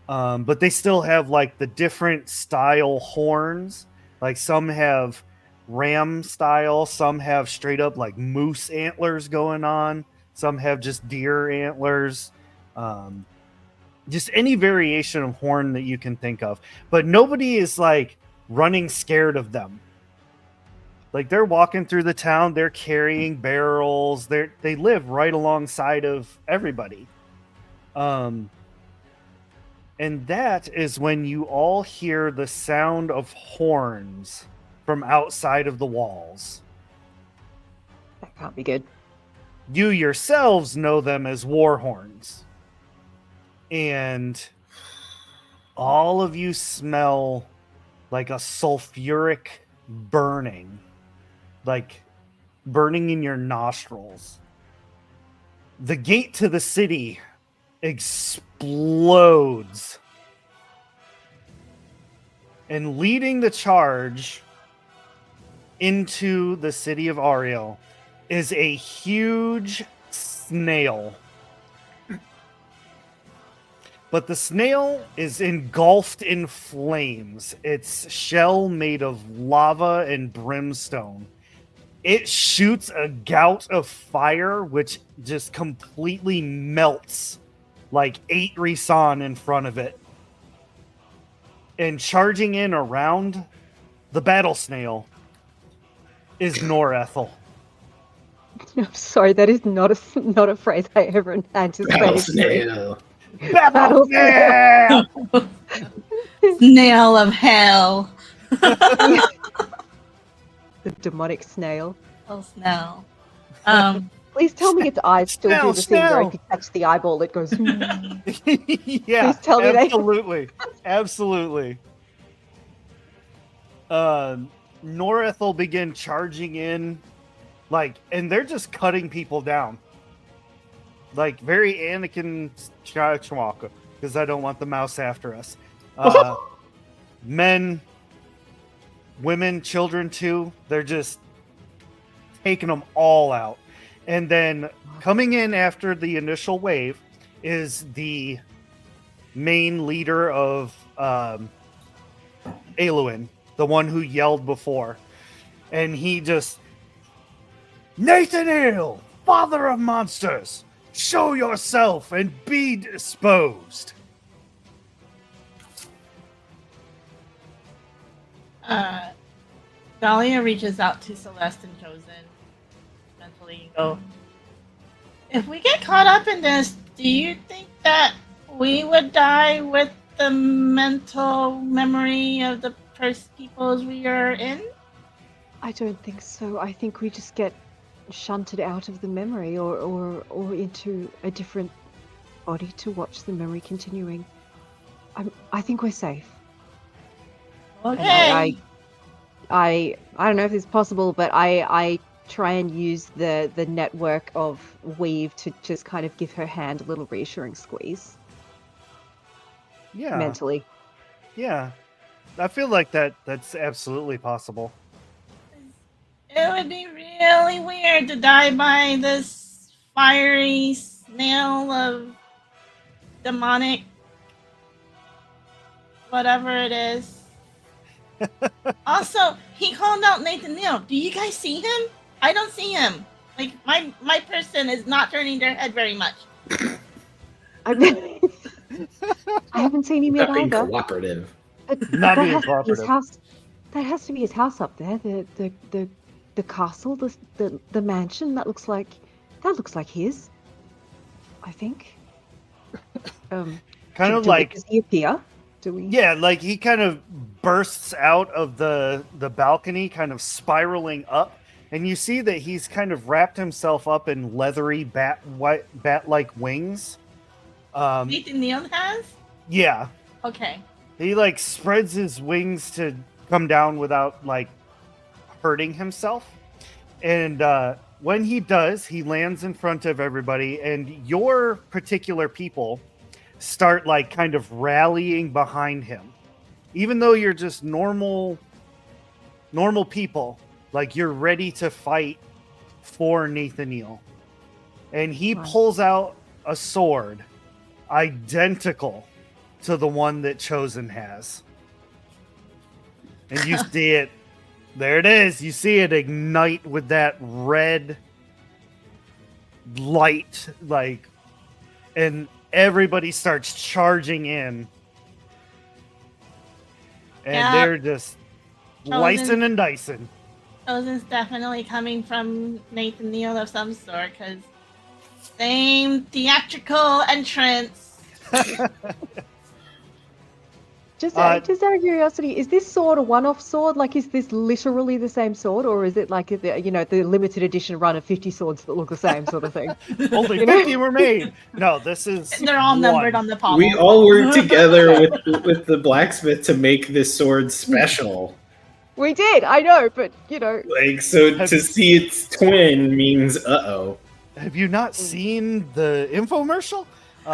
but they still have like the different style horns. Like some have ram style, some have straight up like moose antlers going on, some have just deer antlers. Um, just any variation of horn that you can think of, but nobody is like running scared of them. Like they're walking through the town, they're carrying barrels, they live right alongside of everybody. um and that is when you all hear the sound of horns from outside of the walls. That can't be good. You yourselves know them as war horns, and all of you smell like a sulfuric burning, like burning in your nostrils. The gate to the city explodes, and leading the charge into the city of Ariel is a huge snail. But the snail is engulfed in flames, its shell made of lava and brimstone. It shoots a gout of fire, which just completely melts like 8 Risan in front of it. And charging in around the battle snail is Norethel. I'm sorry, that is not a phrase I ever anticipated. Snail. Battle snail! Snail of hell. The demonic snail. Oh, snail. Please tell me its eyes still Snail, do the thing where snail. if you touch the eyeball, it goes. Yeah, Please tell me they- absolutely. Absolutely. Norethel begin charging in, and they're just cutting people down. Like, very Anakin Skywalker, because I don't want the mouse after us. Men, women, children too, they're just taking them all out. And then coming in after the initial wave is the main leader of Aluin, the one who yelled before. And he just, Nathaniel, father of monsters, show yourself and be disposed. Dahlia reaches out to Celeste and Chosen mentally and go, if we get caught up in this, do you think that we would die with the mental memory of the peoples we are in? I don't think so. I think we just get shunted out of the memory or into a different body to watch the memory continuing. I think we're safe. Okay. I don't know if it's possible, but I try and use the network of weave to just kind of give her hand a little reassuring squeeze. Yeah. Mentally. Yeah. I feel like that's absolutely possible. It would be really weird to die by this fiery snail of demonic whatever it is. Also, he called out Nathaniel. Do you guys see him? I don't see him. Like, my person is not turning their head very much. I haven't seen him yet Not being either. cooperative. But Not that being has to be his cooperative. house. That has to be his house up there. The castle, the mansion. That looks like his. I think. Kind of like, does he appear? Do we? yeah, like he kind of bursts out of the balcony, kind of spiraling up, and you see that he's kind of wrapped himself up in leathery bat-like wings. Nathan Neal has? Yeah, Okay. he like spreads his wings to come down without like hurting himself, and when he does, he lands in front of everybody, and your particular people start like kind of rallying behind him, even though you're just normal people. Like, you're ready to fight for Nathaniel, and he Right. pulls out a sword identical to the one that Chosen has, and you see it. There it is. You see it ignite with that red light, like, and everybody starts charging in, and Yeah. they're just Chosen. slicing and dicing. Chosen's definitely coming from Nathan Neal of some sort, because same theatrical entrance. Just out of curiosity, is this sword a one-off sword? Like, is this literally the same sword, or is it like the limited edition run of 50 swords that look the same sort of thing? Only 50 were made. No, this is. They're all numbered on the pommel. We all worked together with the blacksmith to make this sword special. We did, I know, but Like, so to see its twin means uh-oh. Have you not seen the infomercial?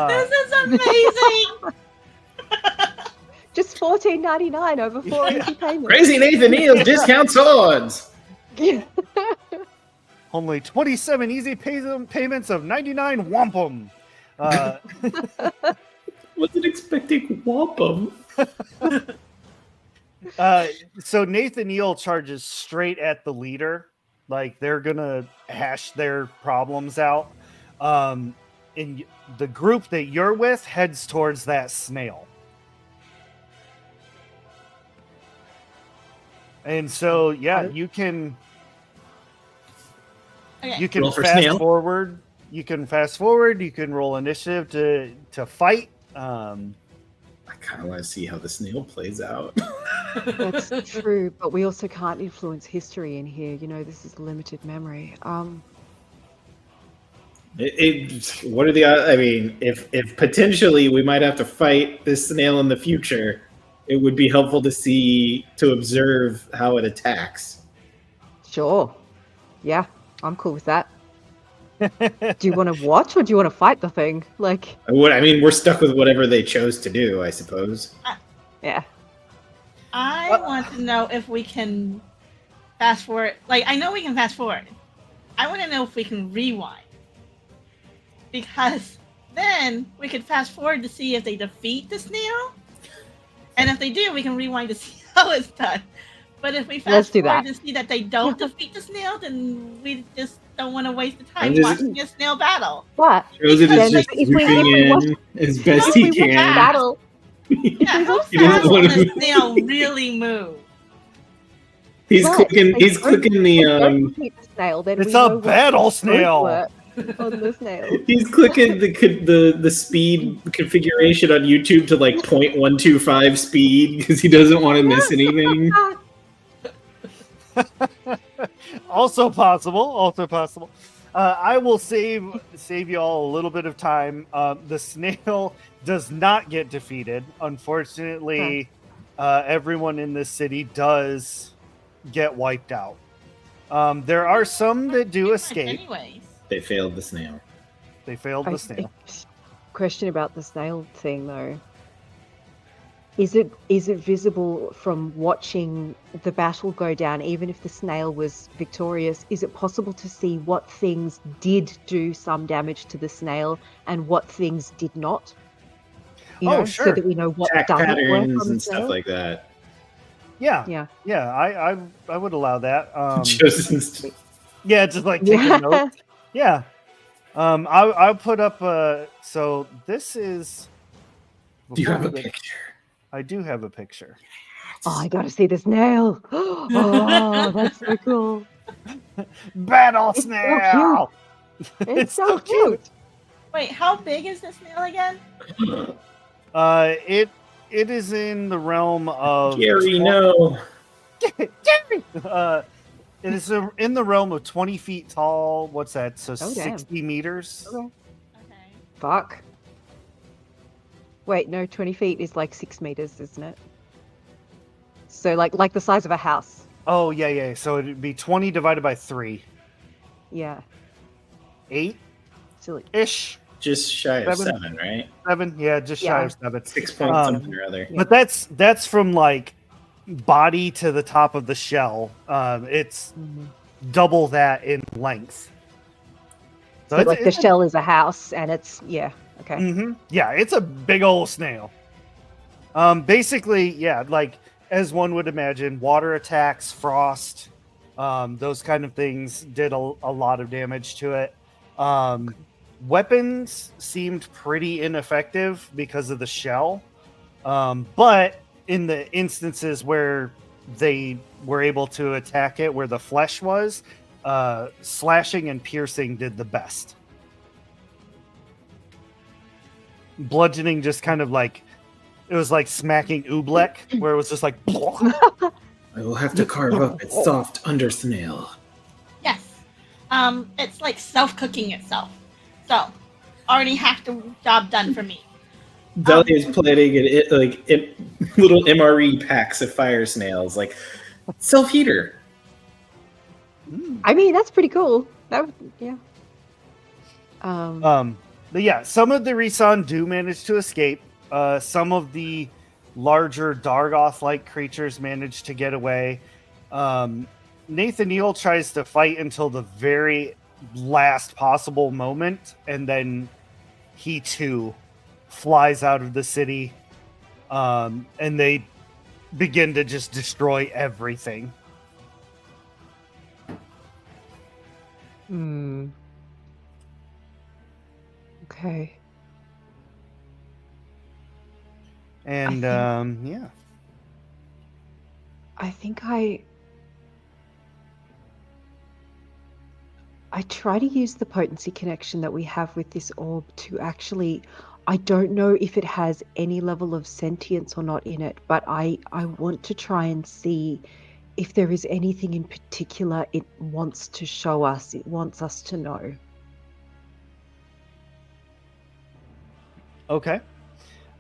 This is amazing. just $14.99 over 4 easy payments. Crazy Nathan Neal's discount swords. Yeah. Only 27 easy payments of 99 wampum. Wasn't expecting wampum. So Nathaniel charges straight at the leader. Like, they're gonna hash their problems out. And the group that you're with heads towards that snail. And so, yeah, you can Okay. Roll for fast snail. forward. You can fast forward. You can roll initiative to fight. I kind of want to see how the snail plays out. That's true, but we also can't influence history in here. This is limited memory. What are the odds? I mean, if potentially we might have to fight this snail in the future, it would be helpful to observe how it attacks. Sure. Yeah, I'm cool with that. Do you want to watch or do you want to fight the thing? Like, I mean, we're stuck with whatever they chose to do, I suppose. yeah. I want to know if we can fast forward. Like, I know we can fast forward. I want to know if we can rewind. Because then we could fast forward to see if they defeat the snail. And if they do, we can rewind to see how it's done. But if we Let's fast do forward that. to see that they don't defeat the snail, then we just don't want to waste the time I'm just- watching a snail battle. But Chosen Then, is just if we swooping watch- in as best if he we watch the can. battle, Yeah, how He doesn't fast wanna can a move. snail really move? He's Right, clicking. they He's don't- clicking they the don't defeat the snail, then It's we a know what battle route snail. work on the snail. He's clicking the speed configuration on YouTube to like 0.125 speed because he doesn't want to miss anything. Also possible. I will save you all a little bit of time. The snail does not get defeated. Unfortunately, everyone in this city does get wiped out. There are some that do escape. Anyways. They failed the snail. They failed the snail. Question about the snail thing though. Is it visible from watching the battle go down, even if the snail was victorious? Is it possible to see what things did do some damage to the snail and what things did not? Oh, So sure. that we know what Attack doesn't work patterns on the and stuff snail? like that. Yeah, Yeah. I would allow that. Chosen's- Yeah, just like taking Yeah. notes. Yeah. I'll put up. So this is. Do you have a before we get- picture? I do have a picture. Oh, I gotta see the snail. Oh, that's so cool. Battle It's so cute. snail. It's so cute. Wait, how big is the snail again? It is in the realm of Gary, no. Jerry! It is in the realm of 20 feet tall. What's that? So Oh, damn. 60 meters. Okay. Okay. Fuck. Wait, no, 20 feet is like 6 meters, isn't it? So like the size of a house. Oh, yeah. So it'd be 20 divided by 3. Yeah. 8-ish. Silly. Just shy of 7. 7, right? 7. Yeah, just shy Yeah. of 7. 6 point something or other. But that's from like body to the top of the shell. It's double that in length. So like the shell is a house, and it's okay. Mm-hmm. Yeah, it's a big old snail. Basically, yeah, like as one would imagine, water attacks, frost, those kind of things did a lot of damage to it. Weapons seemed pretty ineffective because of the shell, but in the instances where they were able to attack it where the flesh was, slashing and piercing did the best. Bludgeoning just kind of like, it was like smacking oobleck, where it was just like I will have to carve up its soft under snail. Yes. It's like self-cooking itself. So, already half the job done for me. Dahlia is planning little MRE packs of fire snails, like self-heater. I mean, that's pretty cool. That would, yeah. But yeah, some of the Risan do manage to escape. Some of the larger Dargoth-like creatures manage to get away. Nathaniel tries to fight until the very last possible moment, and then he too flies out of the city, and they begin to just destroy everything. Okay. And yeah. I think I try to use the potency connection that we have with this orb to actually, I don't know if it has any level of sentience or not in it, but I want to try and see if there is anything in particular it wants to show us, it wants us to know. Okay.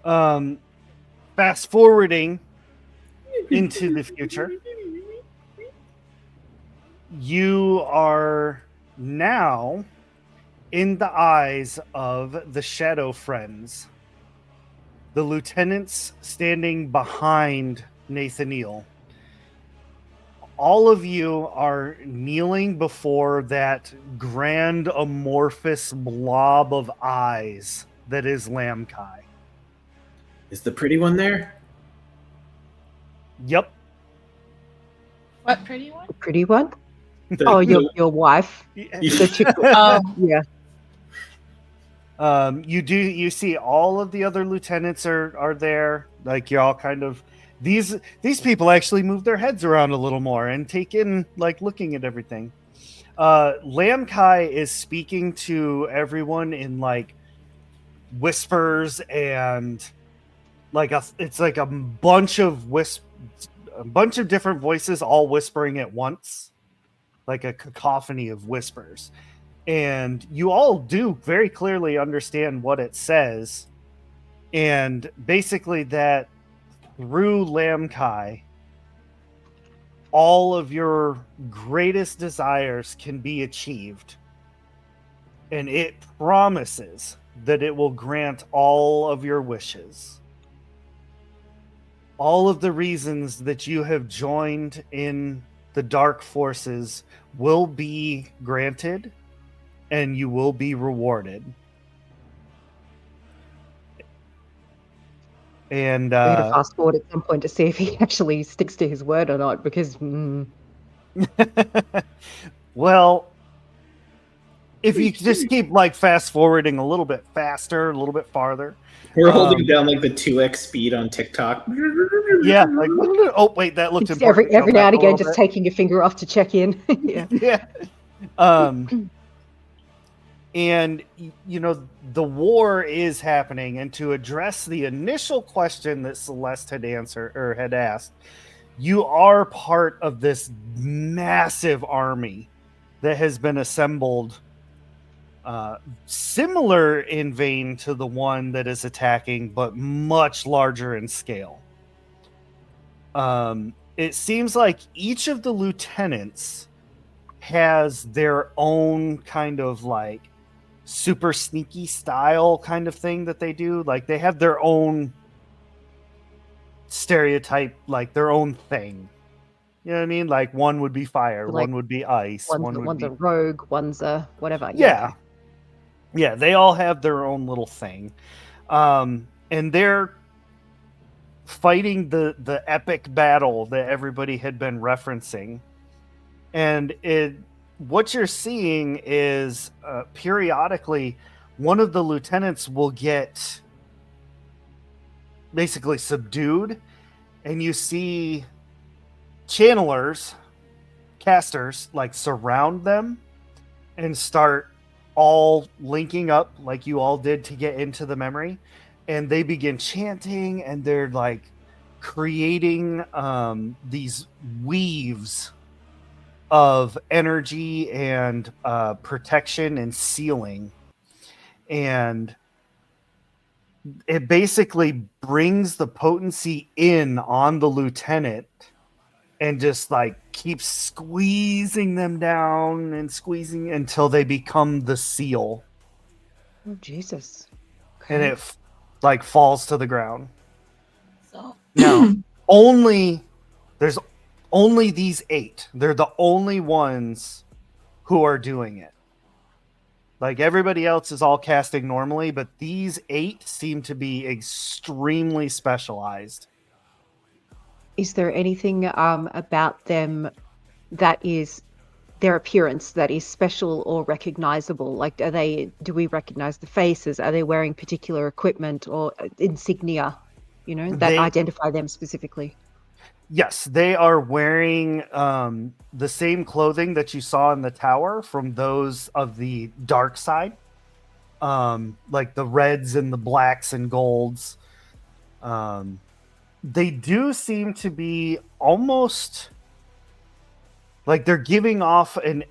Fast forwarding into the future, you are now in the eyes of the Shadow Friends, the lieutenants standing behind Nathaniel. All of you are kneeling before that grand amorphous blob of eyes that is Lamkai. Is the pretty one there? Yep. What pretty one? Pretty one? The- Your wife. The chick. Oh, Yeah. You see all of the other lieutenants are there. Like you're all kind of these people actually move their heads around a little more and take in like looking at everything. Lamkai is speaking to everyone in like whispers and like it's like a bunch of different voices all whispering at once, like a cacophony of whispers. And you all do very clearly understand what it says. And basically that through Lamkai, all of your greatest desires can be achieved. And it promises that it will grant all of your wishes. All of the reasons that you have joined in the dark forces will be granted, and you will be rewarded. And We're going to fast forward at some point to see if he actually sticks to his word or not, because well, if you just keep like fast forwarding a little bit faster, a little bit farther. We're holding down like the 2x speed on TikTok. Yeah, like oh wait, that looked Just important. every Go now back and a again, little just bit. taking your finger off to check in. Yeah. Yeah. And you know the war is happening, and to address the initial question that Celeste had answered or had asked, you are part of this massive army that has been assembled, similar in vein to the one that is attacking, but much larger in scale. It seems like each of the lieutenants has their own kind of like super sneaky style kind of thing that they do. Like they have their own stereotype, like their own thing. You know what I mean? Like one would be fire, Like, one would be ice, one would One's be a rogue, one's a whatever. yeah. Okay. Yeah, they all have their own little thing. And they're fighting the epic battle that everybody had been referencing. And what you're seeing is periodically one of the lieutenants will get basically subdued, and you see channelers, casters, like surround them and start all linking up like you all did to get into the memory, and they begin chanting, and they're like creating these weaves of energy and protection and sealing, and it basically brings the potency in on the lieutenant and just like keeps squeezing them down and squeezing until they become the seal, Oh Jesus. and Okay. it like falls to the ground. So Now, there's only these 8. They're the only ones who are doing it. Like everybody else is all casting normally, but these 8 seem to be extremely specialized. Is there anything about them that is their appearance that is special or recognizable? Like, do we recognize the faces? Are they wearing particular equipment or insignia, that identify them specifically? Yes, they are wearing the same clothing that you saw in the tower from those of the dark side, like the reds and the blacks and golds. They do seem to be almost like they're giving off an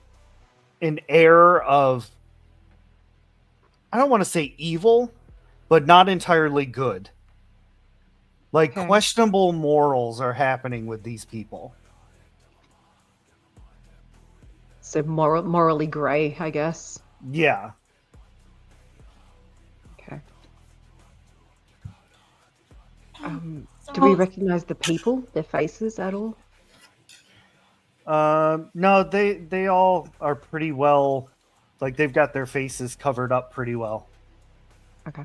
air of, I don't want to say evil, but not entirely good. Like Okay. questionable morals are happening with these people. So morally gray, I guess. Yeah. Okay. so, Do we recognize the people, their faces at all? No, they all are pretty well, like they've got their faces covered up pretty well. Okay.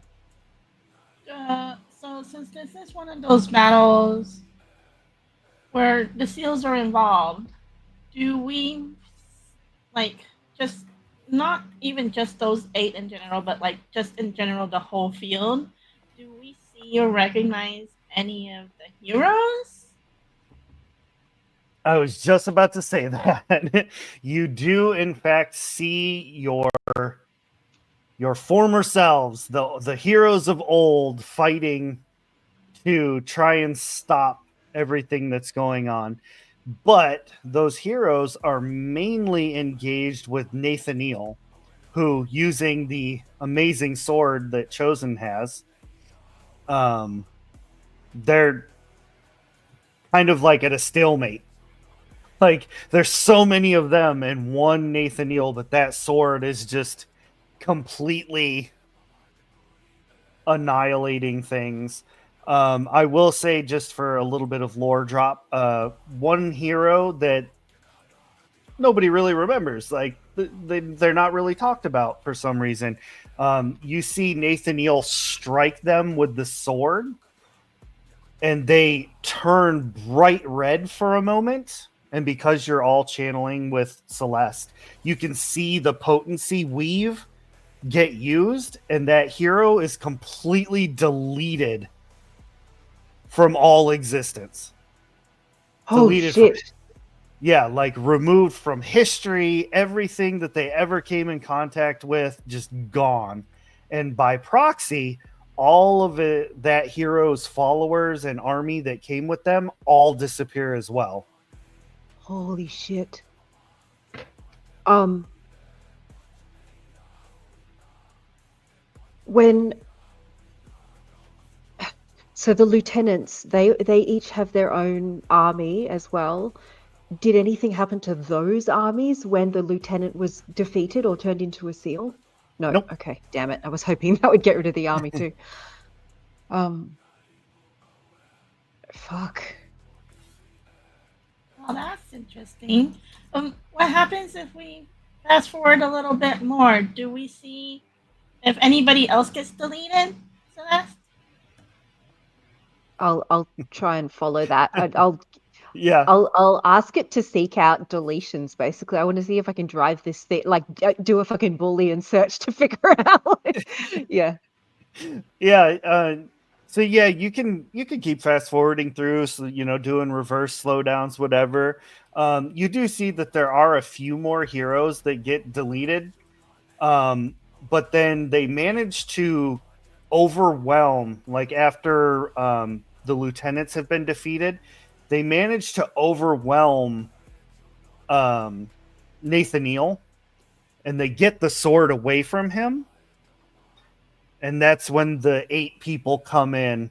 so since this is one of those battles where the seals are involved, do we like just not even just those 8 in general, but like just in general the whole field? Do we see or recognize any of the heroes? I was just about to say that. You do in fact see your former selves, the heroes of old, fighting to try and stop everything that's going on. But those heroes are mainly engaged with Nathaniel, who, using the amazing sword that Chosen has, they're kind of like at a stalemate. Like there's so many of them and one Nathaniel, but that sword is just completely annihilating things. I will say, just for a little bit of lore drop, one hero that nobody really remembers, like they're not really talked about for some reason. You see Nathaniel strike them with the sword, and they turn bright red for a moment, and because you're all channeling with Celeste, you can see the potency weave get used, and that hero is completely deleted from all existence. Oh Deleted from, shit. yeah, like removed from history, everything that they ever came in contact with, just gone. And by proxy, all of it, that hero's followers and army that came with them, all disappear as well. Holy shit. When so the lieutenants, they each have their own army as well. Did anything happen to those armies when the lieutenant was defeated or turned into a seal? No. Nope. Okay, damn it. I was hoping that would get rid of the army too. Fuck. Well, that's interesting. What happens if we fast forward a little bit more? Do we see if anybody else gets deleted, Celeste? I'll try and follow that. Yeah. I'll ask it to seek out deletions. Basically, I want to see if I can drive this thing, like do a fucking Boolean search to figure out. Yeah. Yeah. So yeah, you can keep fast forwarding through, so doing reverse slowdowns, whatever. You do see that there are a few more heroes that get deleted, but then they manage to overwhelm. Like after the lieutenants have been defeated, they manage to overwhelm Nathaniel, and they get the sword away from him. And that's when the 8 people come in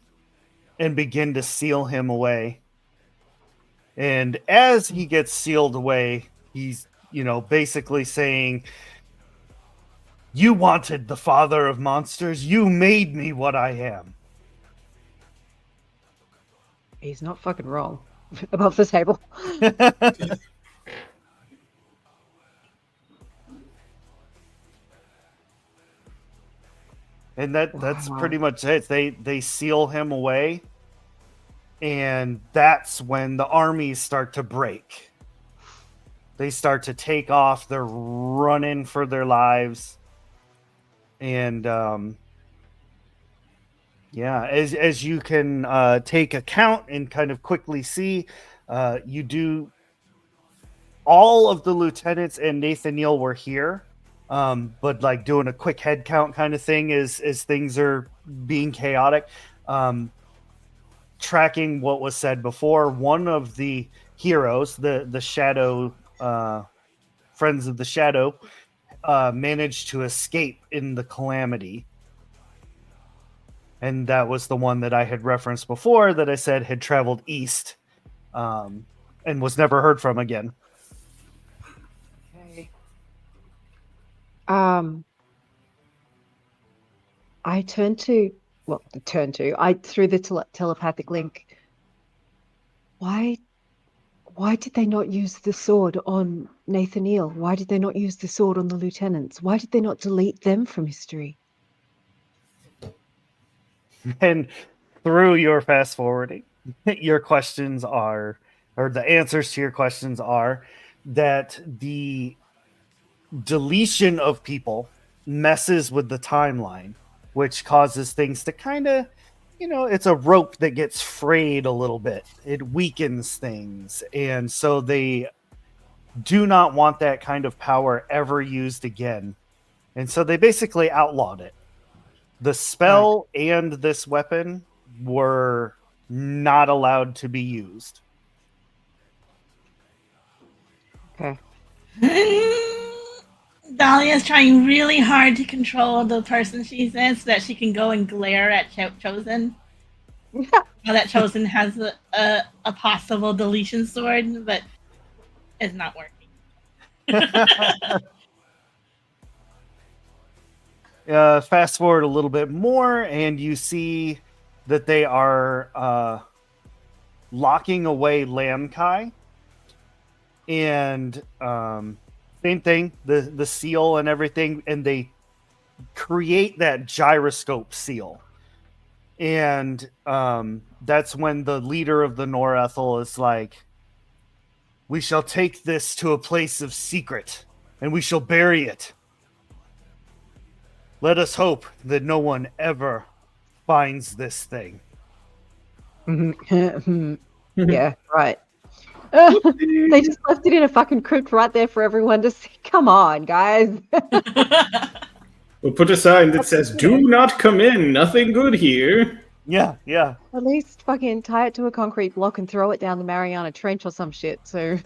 and begin to seal him away. And as he gets sealed away, he's, basically saying, "You wanted the father of monsters. You made me what I am." He's not fucking wrong. Above the table. And that's Wow. pretty much it. They seal him away, and that's when the armies start to break. They start to take off. They're running for their lives, and yeah, as you can take account and kind of quickly see, you do. All of the lieutenants and Nathaniel were here, but like doing a quick head count kind of thing as things are being chaotic. Tracking what was said before, one of the heroes, the Shadow Friends of the Shadow, managed to escape in the calamity. And that was the one that I had referenced before that I said had traveled east and was never heard from again. Okay. I through the telepathic link. Why did they not use the sword on Nathaniel? Why did they not use the sword on the lieutenants? Why did they not delete them from history? And through your fast forwarding, your questions are, or the answers to your questions are, that the deletion of people messes with the timeline, which causes things to kind of, it's a rope that gets frayed a little bit. It weakens things. And so they do not want that kind of power ever used again. And so they basically outlawed it. The spell and this weapon were not allowed to be used. Okay. Dahlia's trying really hard to control the person she's in so that she can go and glare at Chosen. Now that Chosen has a possible deletion sword, but it's not working. Fast forward a little bit more, and you see that they are locking away Lamkai. And same thing, the seal and everything, and they create that gyroscope seal. And that's when the leader of the Norethel is like, We shall take this to a place of secret, and we shall bury it. Let us hope that no one ever finds this thing. Yeah, right. They just left it in a fucking crypt right there for everyone to see. Come on, guys. We'll put a sign that says, "Do not come in. Nothing good here." Yeah. At least fucking tie it to a concrete block and throw it down the Mariana Trench or some shit. So,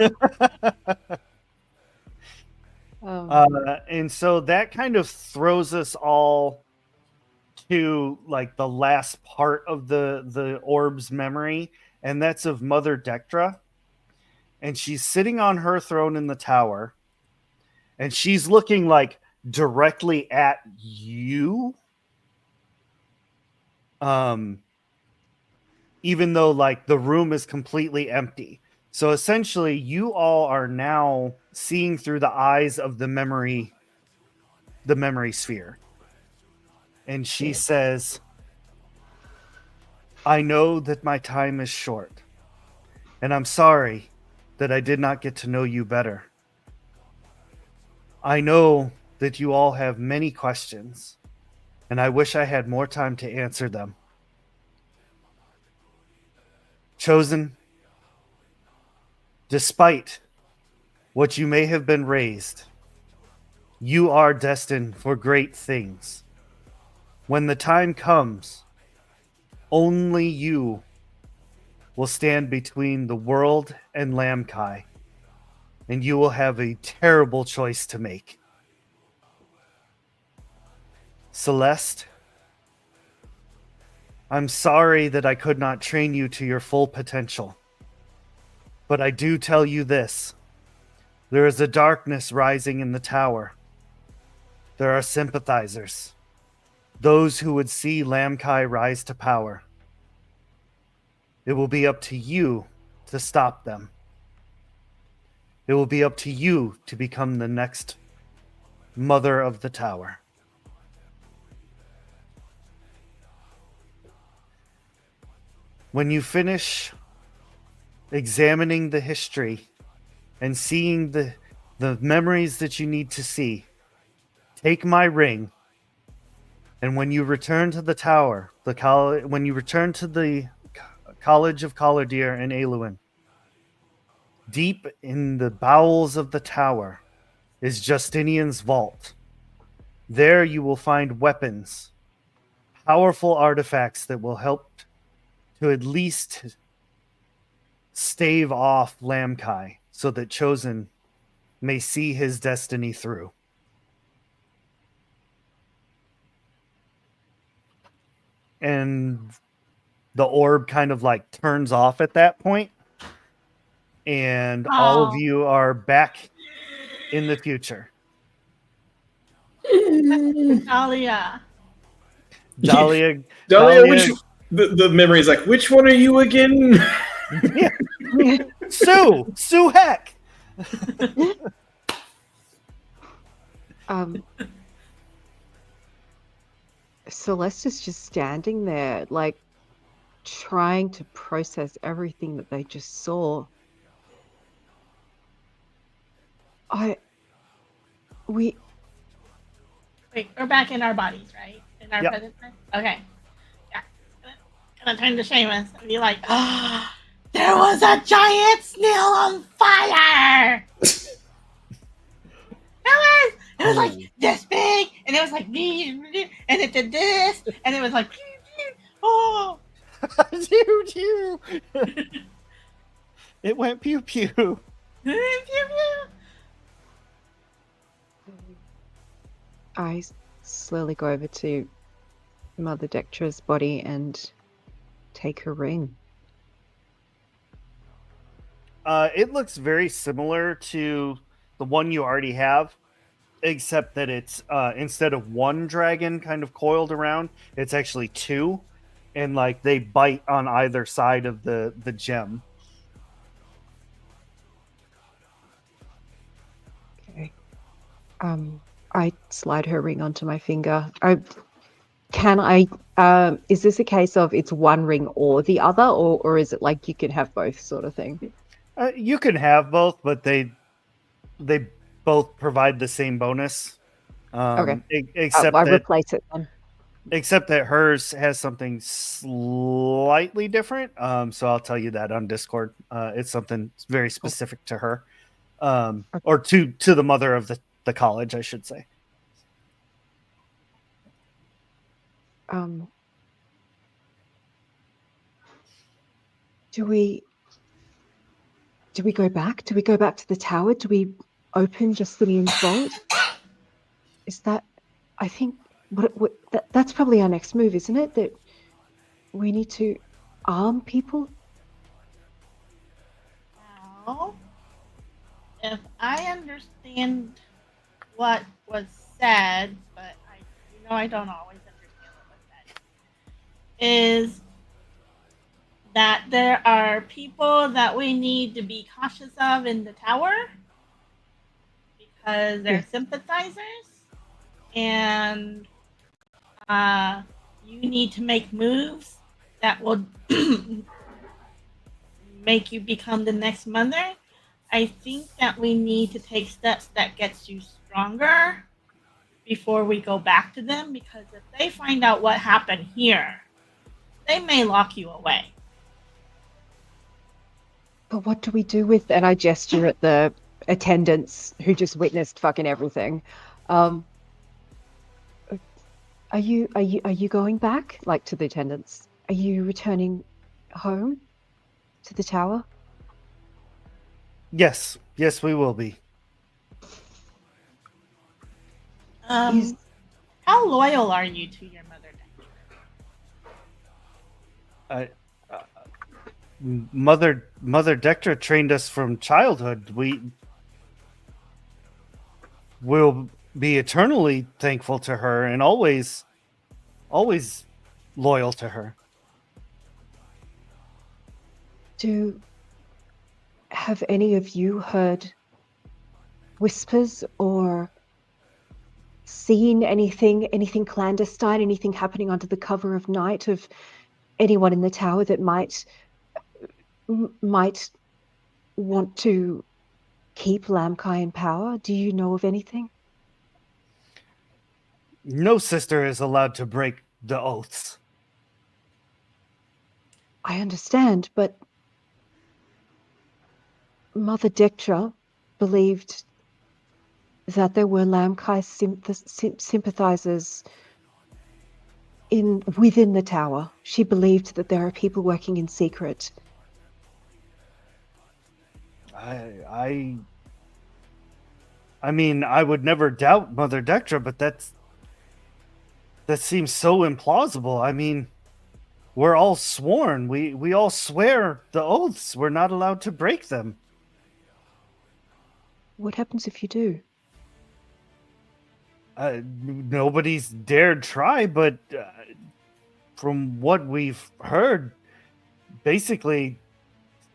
And so that kind of throws us all to like the last part of the orb's memory, and that's of Mother Dectra. And she's sitting on her throne in the tower, and she's looking like directly at you. Even though like the room is completely empty. So essentially you all are now seeing through the eyes of the memory sphere. And she says, I know that my time is short, and I'm sorry that I did not get to know you better. I know that you all have many questions, and I wish I had more time to answer them. Chosen, despite what you may have been raised, you are destined for great things. When the time comes, only you will stand between the world and Lamkai, and you will have a terrible choice to make. Celeste, I'm sorry that I could not train you to your full potential, but I do tell you this. There is a darkness rising in the tower. There are sympathizers, those who would see Lamkai rise to power. It will be up to you to stop them. It will be up to you to become the next mother of the tower. When you finish examining the history and seeing the memories that you need to see, take my ring, and when you return to the tower, when you return to the College of Collardeer in Aluin, deep in the bowels of the tower is Justinian's vault. There you will find weapons, powerful artifacts that will help to at least stave off Lamkai so that Chosen may see his destiny through. And the orb kind of like turns off at that point, and all of you are back in the future. Dahlia. Dahlia, the memory is like, which one are you again? Sue Heck. Celeste is just standing there, like trying to process everything that they just saw. Wait, we're back in our bodies, right? In our present time? Okay. Yeah. Gonna turn to Seamus and be like, there was a giant snail on fire! It was like this big, and it was like me, and it did this, and it was like, oh. Pew pew. It went pew pew. Pew pew. I slowly go over to Mother Dectra's body and take her ring. It looks very similar to the one you already have, except that it's instead of one dragon kind of coiled around, it's actually two, and like they bite on either side of the gem. Okay. I slide her ring onto my finger. Is this a case of it's one ring or the other, or is it like you can have both sort of thing? You can have both, but they both provide the same bonus. Okay. Except I that replace it then. hers has something slightly different. So I'll tell you that on Discord. It's something very Cool. specific to her, Okay. or to the mother of the college, I should say. Do we go back? Do we go back to the tower? Do we open just the vault? Is that? I think that's probably our next move, isn't it? That we need to arm people. Now, if I understand what was said, but I don't always understand what was said, is that there are people that we need to be cautious of in the tower because they're sympathizers, and you need to make moves that will make you become the next mother. I think that we need to take steps that gets you stronger before we go back to them, because if they find out what happened here, they may lock you away. But what do we do with? And I gesture at the attendants who just witnessed fucking everything. Are you going back, like, to the attendants? Are you returning home to the tower? Yes, we will be. How loyal are you to your mother, Dexter? Mother Dectra trained us from childhood. We will be eternally thankful to her and always loyal to her. Have any of you heard whispers or seen anything clandestine, anything happening under the cover of night of anyone in the tower that might want to keep Lamkai in power? Do you know of anything? No sister is allowed to break the oaths. I understand, but Mother Dectra believed that there were Lamkai sympathizers within the tower. She believed that there are people working in secret. I mean, I would never doubt Mother Dectra, but that seems so implausible. I mean, we're all sworn. We all swear the oaths. We're not allowed to break them. What happens if you do? Nobody's dared try, but from what we've heard, basically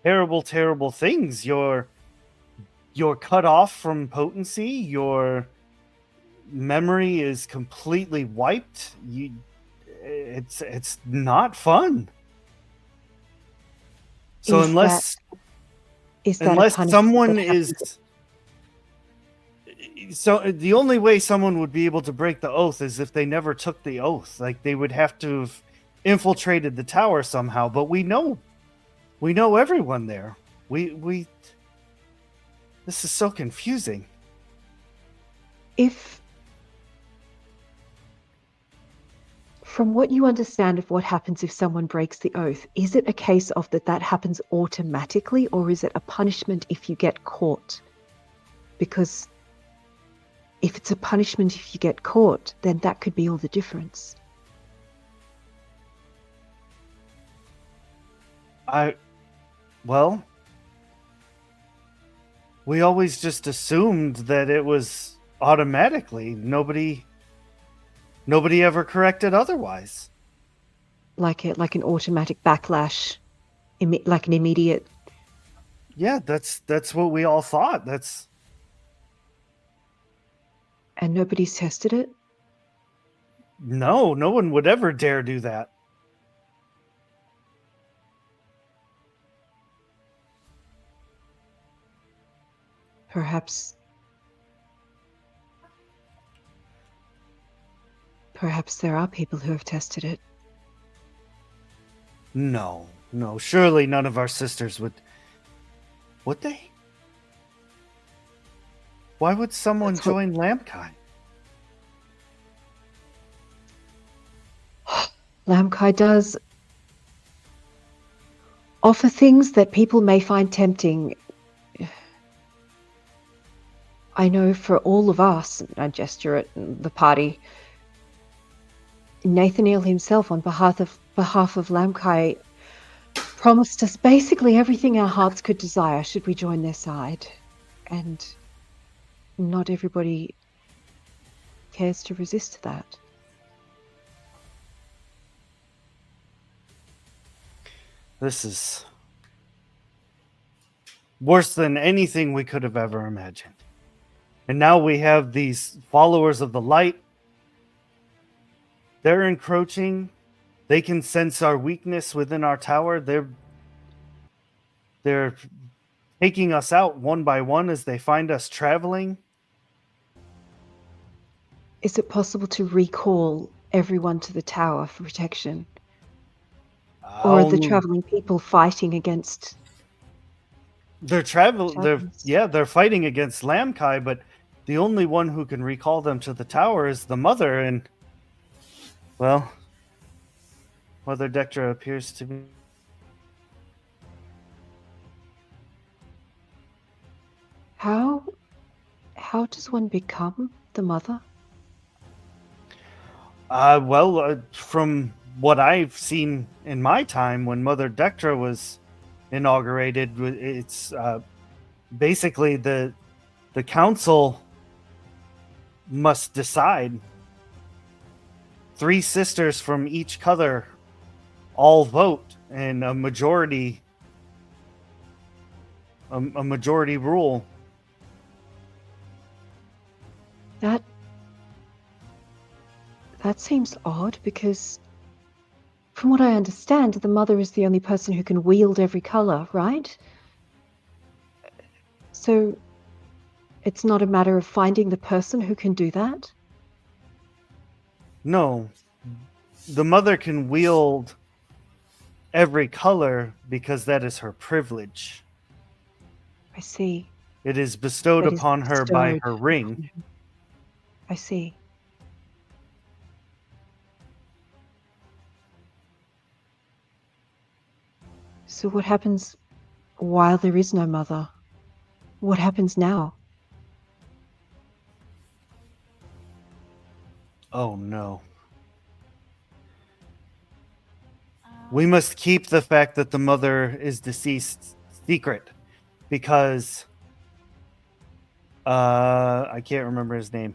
terrible things. You're cut off from potency. Your memory is completely wiped. It's not fun. So unless someone is, so the only way someone would be able to break the oath is if they never took the oath. Like, they would have to have infiltrated the tower somehow. But we know everyone there. We this is so confusing. From what you understand of what happens if someone breaks the oath, is it a case of that happens automatically, or is it a punishment if you get caught? Because if it's a punishment if you get caught, then that could be all the difference. Well, we always just assumed that it was automatically. Nobody ever corrected otherwise. Like an automatic backlash, like an immediate. Yeah, that's what we all thought. And nobody's tested it? No one would ever dare do that. Perhaps there are people who have tested it. No, surely none of our sisters would. Would they? Why would someone That's what- join Lamkai? Lamkai does offer things that people may find tempting. I know for all of us, I gesture at the party, Nathaniel himself, on behalf of Lamkai, promised us basically everything our hearts could desire should we join their side. And not everybody cares to resist that. This is worse than anything we could have ever imagined. And now we have these followers of the light. They're encroaching. They can sense our weakness within our tower. They're taking us out one by one as they find us traveling. Is it possible to recall everyone to the tower for protection? Or are the traveling people fighting against? They're fighting against Lamkai, but the only one who can recall them to the tower is the mother, and well, Mother Dectra appears to be. How does one become the mother? From what I've seen in my time when Mother Dectra was inaugurated, it's basically the council must decide. 3 sisters from each color all vote, and a majority rule. That seems odd, because from what I understand, the mother is the only person who can wield every color, right? So it's not a matter of finding the person who can do that? No. The mother can wield every color because that is her privilege. I see. It is bestowed upon her by her ring. I see. So what happens while there is no mother? What happens now? Oh no. We must keep the fact that the mother is deceased secret, because I can't remember his name.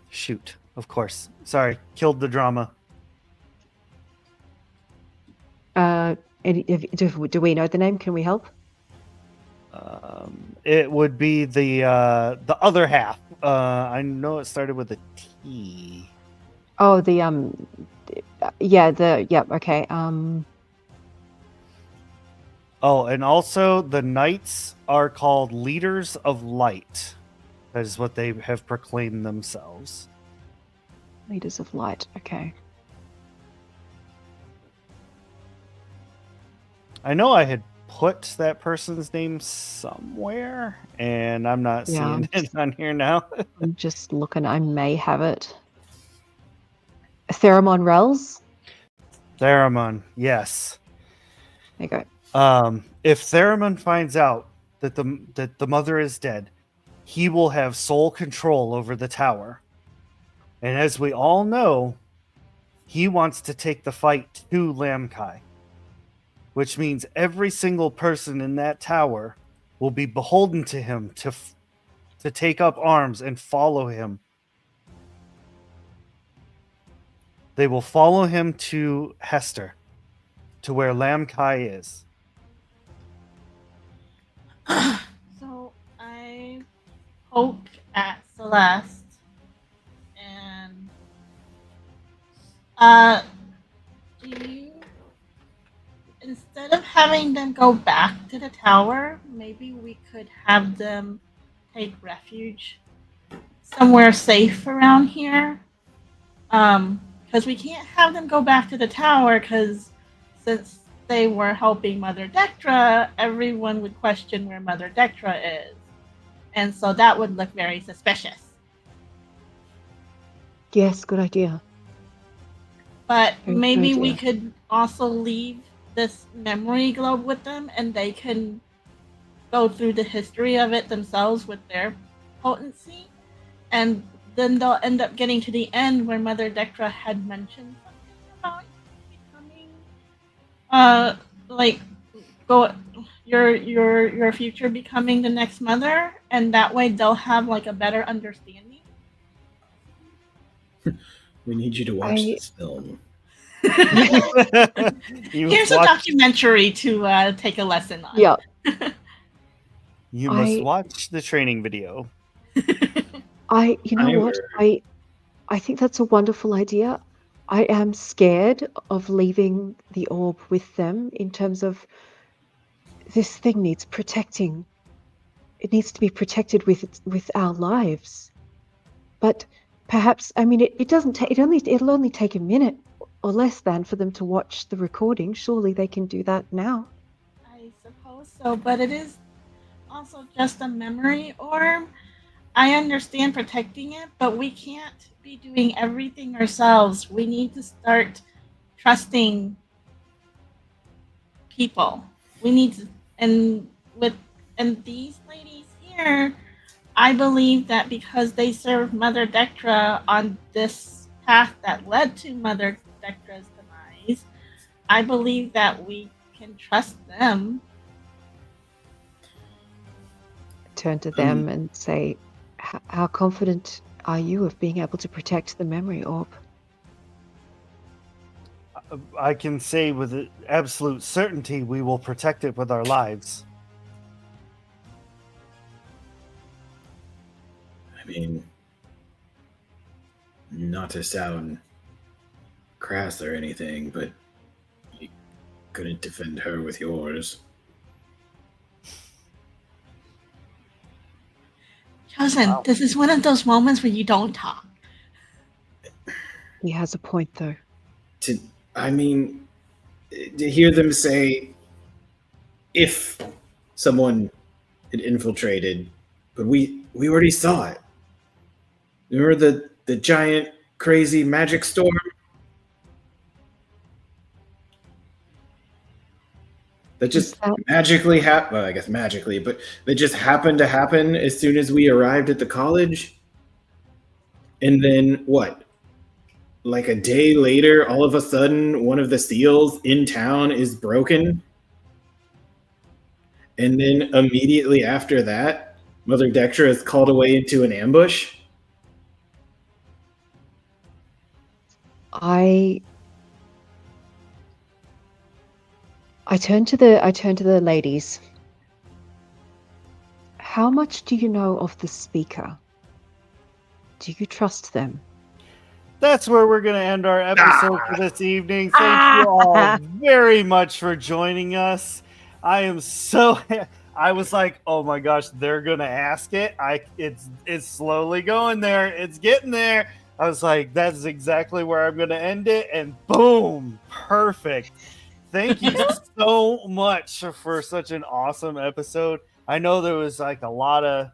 Shoot, of course. Sorry, killed the drama. Do we know the name? Can we help? It would be the other half. I know it started with a T. Oh, okay. Oh, and also the knights are called leaders of light. That is what they have proclaimed themselves. Leaders of light. Okay. I know I had put that person's name somewhere, and I'm not seeing it on here now. I'm just looking. I may have it. Theramon Rels? Theramon, yes. There you go. If Theramon finds out that the mother is dead, he will have sole control over the tower. And as we all know, he wants to take the fight to Lamkai, which means every single person in that tower will be beholden to him to take up arms and follow him. They will follow him to Hester, to where Lamkai is. So I poke at Celeste, and do you, instead of having them go back to the tower, maybe we could have them take refuge somewhere safe around here. Because we can't have them go back to the tower, because since they were helping Mother Dectra, everyone would question where Mother Dectra is. And so that would look very suspicious. Yes, good idea. But Very good maybe we idea. could also leave this memory globe with them, and they can go through the history of it themselves with their potency. And then they'll end up getting to the end where Mother Dectra had mentioned something about becoming, like, go your future becoming the next mother, and that way they'll have like a better understanding. We need you to watch I- this film. You Here's a watch- documentary to take a lesson on. Yeah. You must I- watch the training video. You know what? I think that's a wonderful idea. I am scared of leaving the orb with them in terms of this thing needs protecting. It needs to be protected with our lives. But perhaps, I mean, it doesn't take, it'll only take a minute or less than for them to watch the recording. Surely they can do that now. I suppose so, but it is also just a memory orb. I understand protecting it, but we can't be doing everything ourselves. We need to start trusting people. We need to, and these ladies here, I believe that because they served Mother Dectra on this path that led to Mother Dectra's demise, I believe that we can trust them. Turn to them and say, how confident are you of being able to protect the memory orb? I can say with absolute certainty we will protect it with our lives. I mean, not to sound crass or anything, but you couldn't defend her with yours. Chosen, Wow. this is one of those moments where you don't talk. He has a point, though. To hear them say, if someone had infiltrated, but we already saw it. Remember the giant, crazy magic storm? That just magically happened. Well, I guess magically, but that just happened to happen as soon as we arrived at the college. And then what? Like a day later, all of a sudden, one of the seals in town is broken. And then immediately after that, Mother Dectra is called away into an ambush. I turn to the ladies. How much do you know of the speaker? Do you trust them? That's where we're going to end our episode for this evening. Thank you all very much for joining us. I am so... I was like, oh my gosh, they're going to ask it. It's slowly going there. It's getting there. I was like, that's exactly where I'm going to end it. And boom, perfect. Thank you so much for such an awesome episode. I know there was like a lot of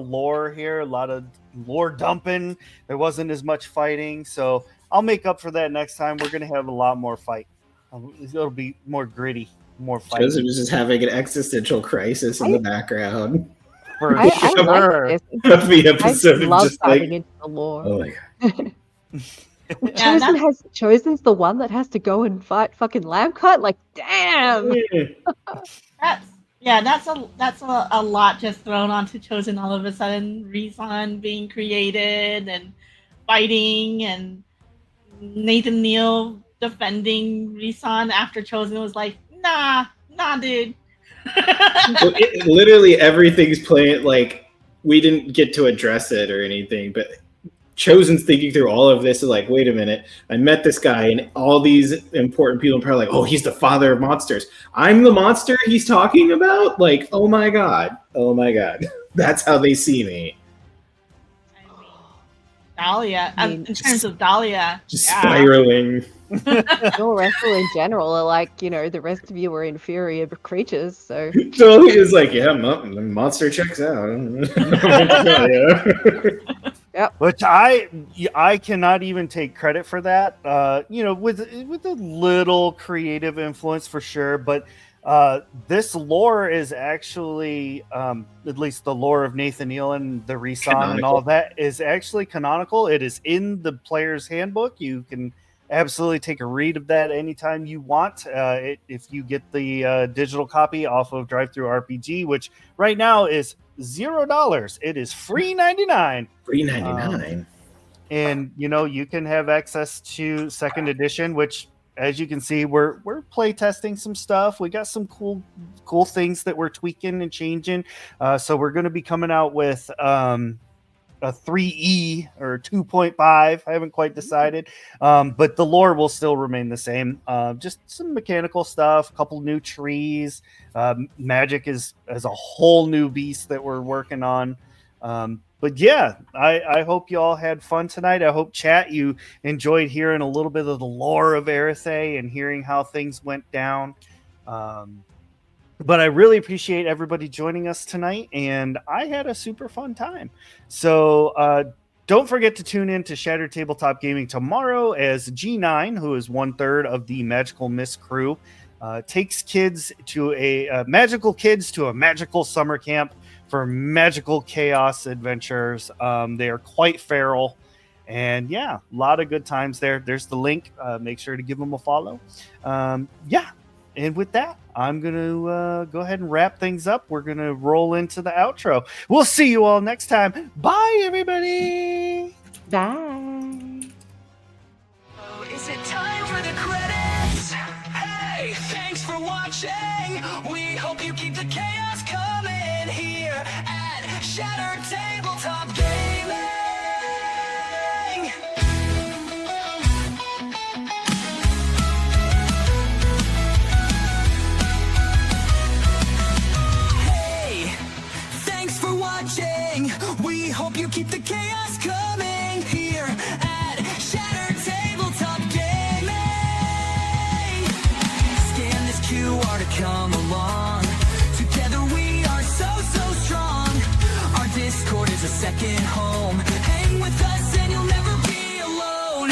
lore here, a lot of lore dumping. There wasn't as much fighting, so I'll make up for that next time. We're going to have a lot more fight. It'll be more gritty, more fight. Joseph was just having an existential crisis in the background. For I sure. like this. Of the episode I of love just like, diving into the lore. oh my god. Well, Chosen's the one that has to go and fight fucking Lamcut. Like, damn. That's a lot just thrown onto Chosen all of a sudden. Rezon being created and fighting, and Nathan Neal defending Rezon after Chosen was like, nah, dude. Well, literally everything's playing, like, we didn't get to address it or anything, but Chosen's thinking through all of this, is like, wait a minute, I met this guy, and all these important people are probably like, oh, he's the father of monsters. I'm the monster he's talking about? Like, oh my god. That's how they see me. I mean, Dahlia. I mean, In terms of Dahlia, Just yeah. spiraling. your wrestle in general are like, the rest of you are inferior creatures. So So he was like, "Yeah, monster checks out." Yeah. Which I cannot even take credit for that. With a little creative influence for sure, but this lore is actually, at least the lore of Nathaniel and the Reson and all Canonical. that, is actually canonical. It is in the player's handbook. You can absolutely take a read of that anytime you want. If you get the digital copy off of DriveThru RPG, which right now is $0. It is free 99. $3.99. And you can have access to second edition, which, as you can see, we're play testing some stuff. We got some cool things that we're tweaking and changing. So we're going to be coming out with a 3E or 2.5. I haven't quite decided, but the lore will still remain the same. Just some mechanical stuff, a couple new trees. Magic is as a whole new beast that we're working on. But yeah, I hope you all had fun tonight. I hope, chat, you enjoyed hearing a little bit of the lore of Erethe and hearing how things went down. But I really appreciate everybody joining us tonight, and I had a super fun time. So don't forget to tune in to Shattered Tabletop Gaming tomorrow as G9, who is 1/3 of the Magical Mist crew, takes kids to magical kids to a magical summer camp for magical chaos adventures. They are quite feral, and yeah, a lot of good times there. There's the link. Make sure to give them a follow. And with that, I'm going to go ahead and wrap things up. We're going to roll into the outro. We'll see you all next time. Bye, everybody. bye. Oh, is it time for the credits? Hey, thanks for watching. We hope you keep the chaos coming here at Shattered Tabletop Gaming. Hey, thanks for watching. We hope you keep the chaos coming here at Shattered Tabletop Gaming. Scan this QR to come along. Together we are so strong. Our Discord is a second home. Hang with us and you'll never be alone.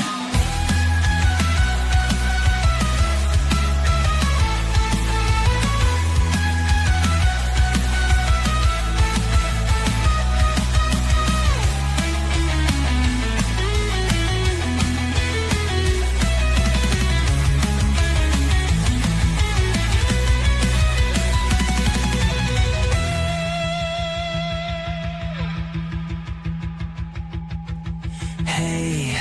Hey,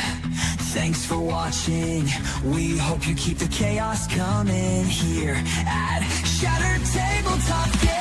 thanks for watching. We hope you keep the chaos coming here at Shattered Tabletop Gaming.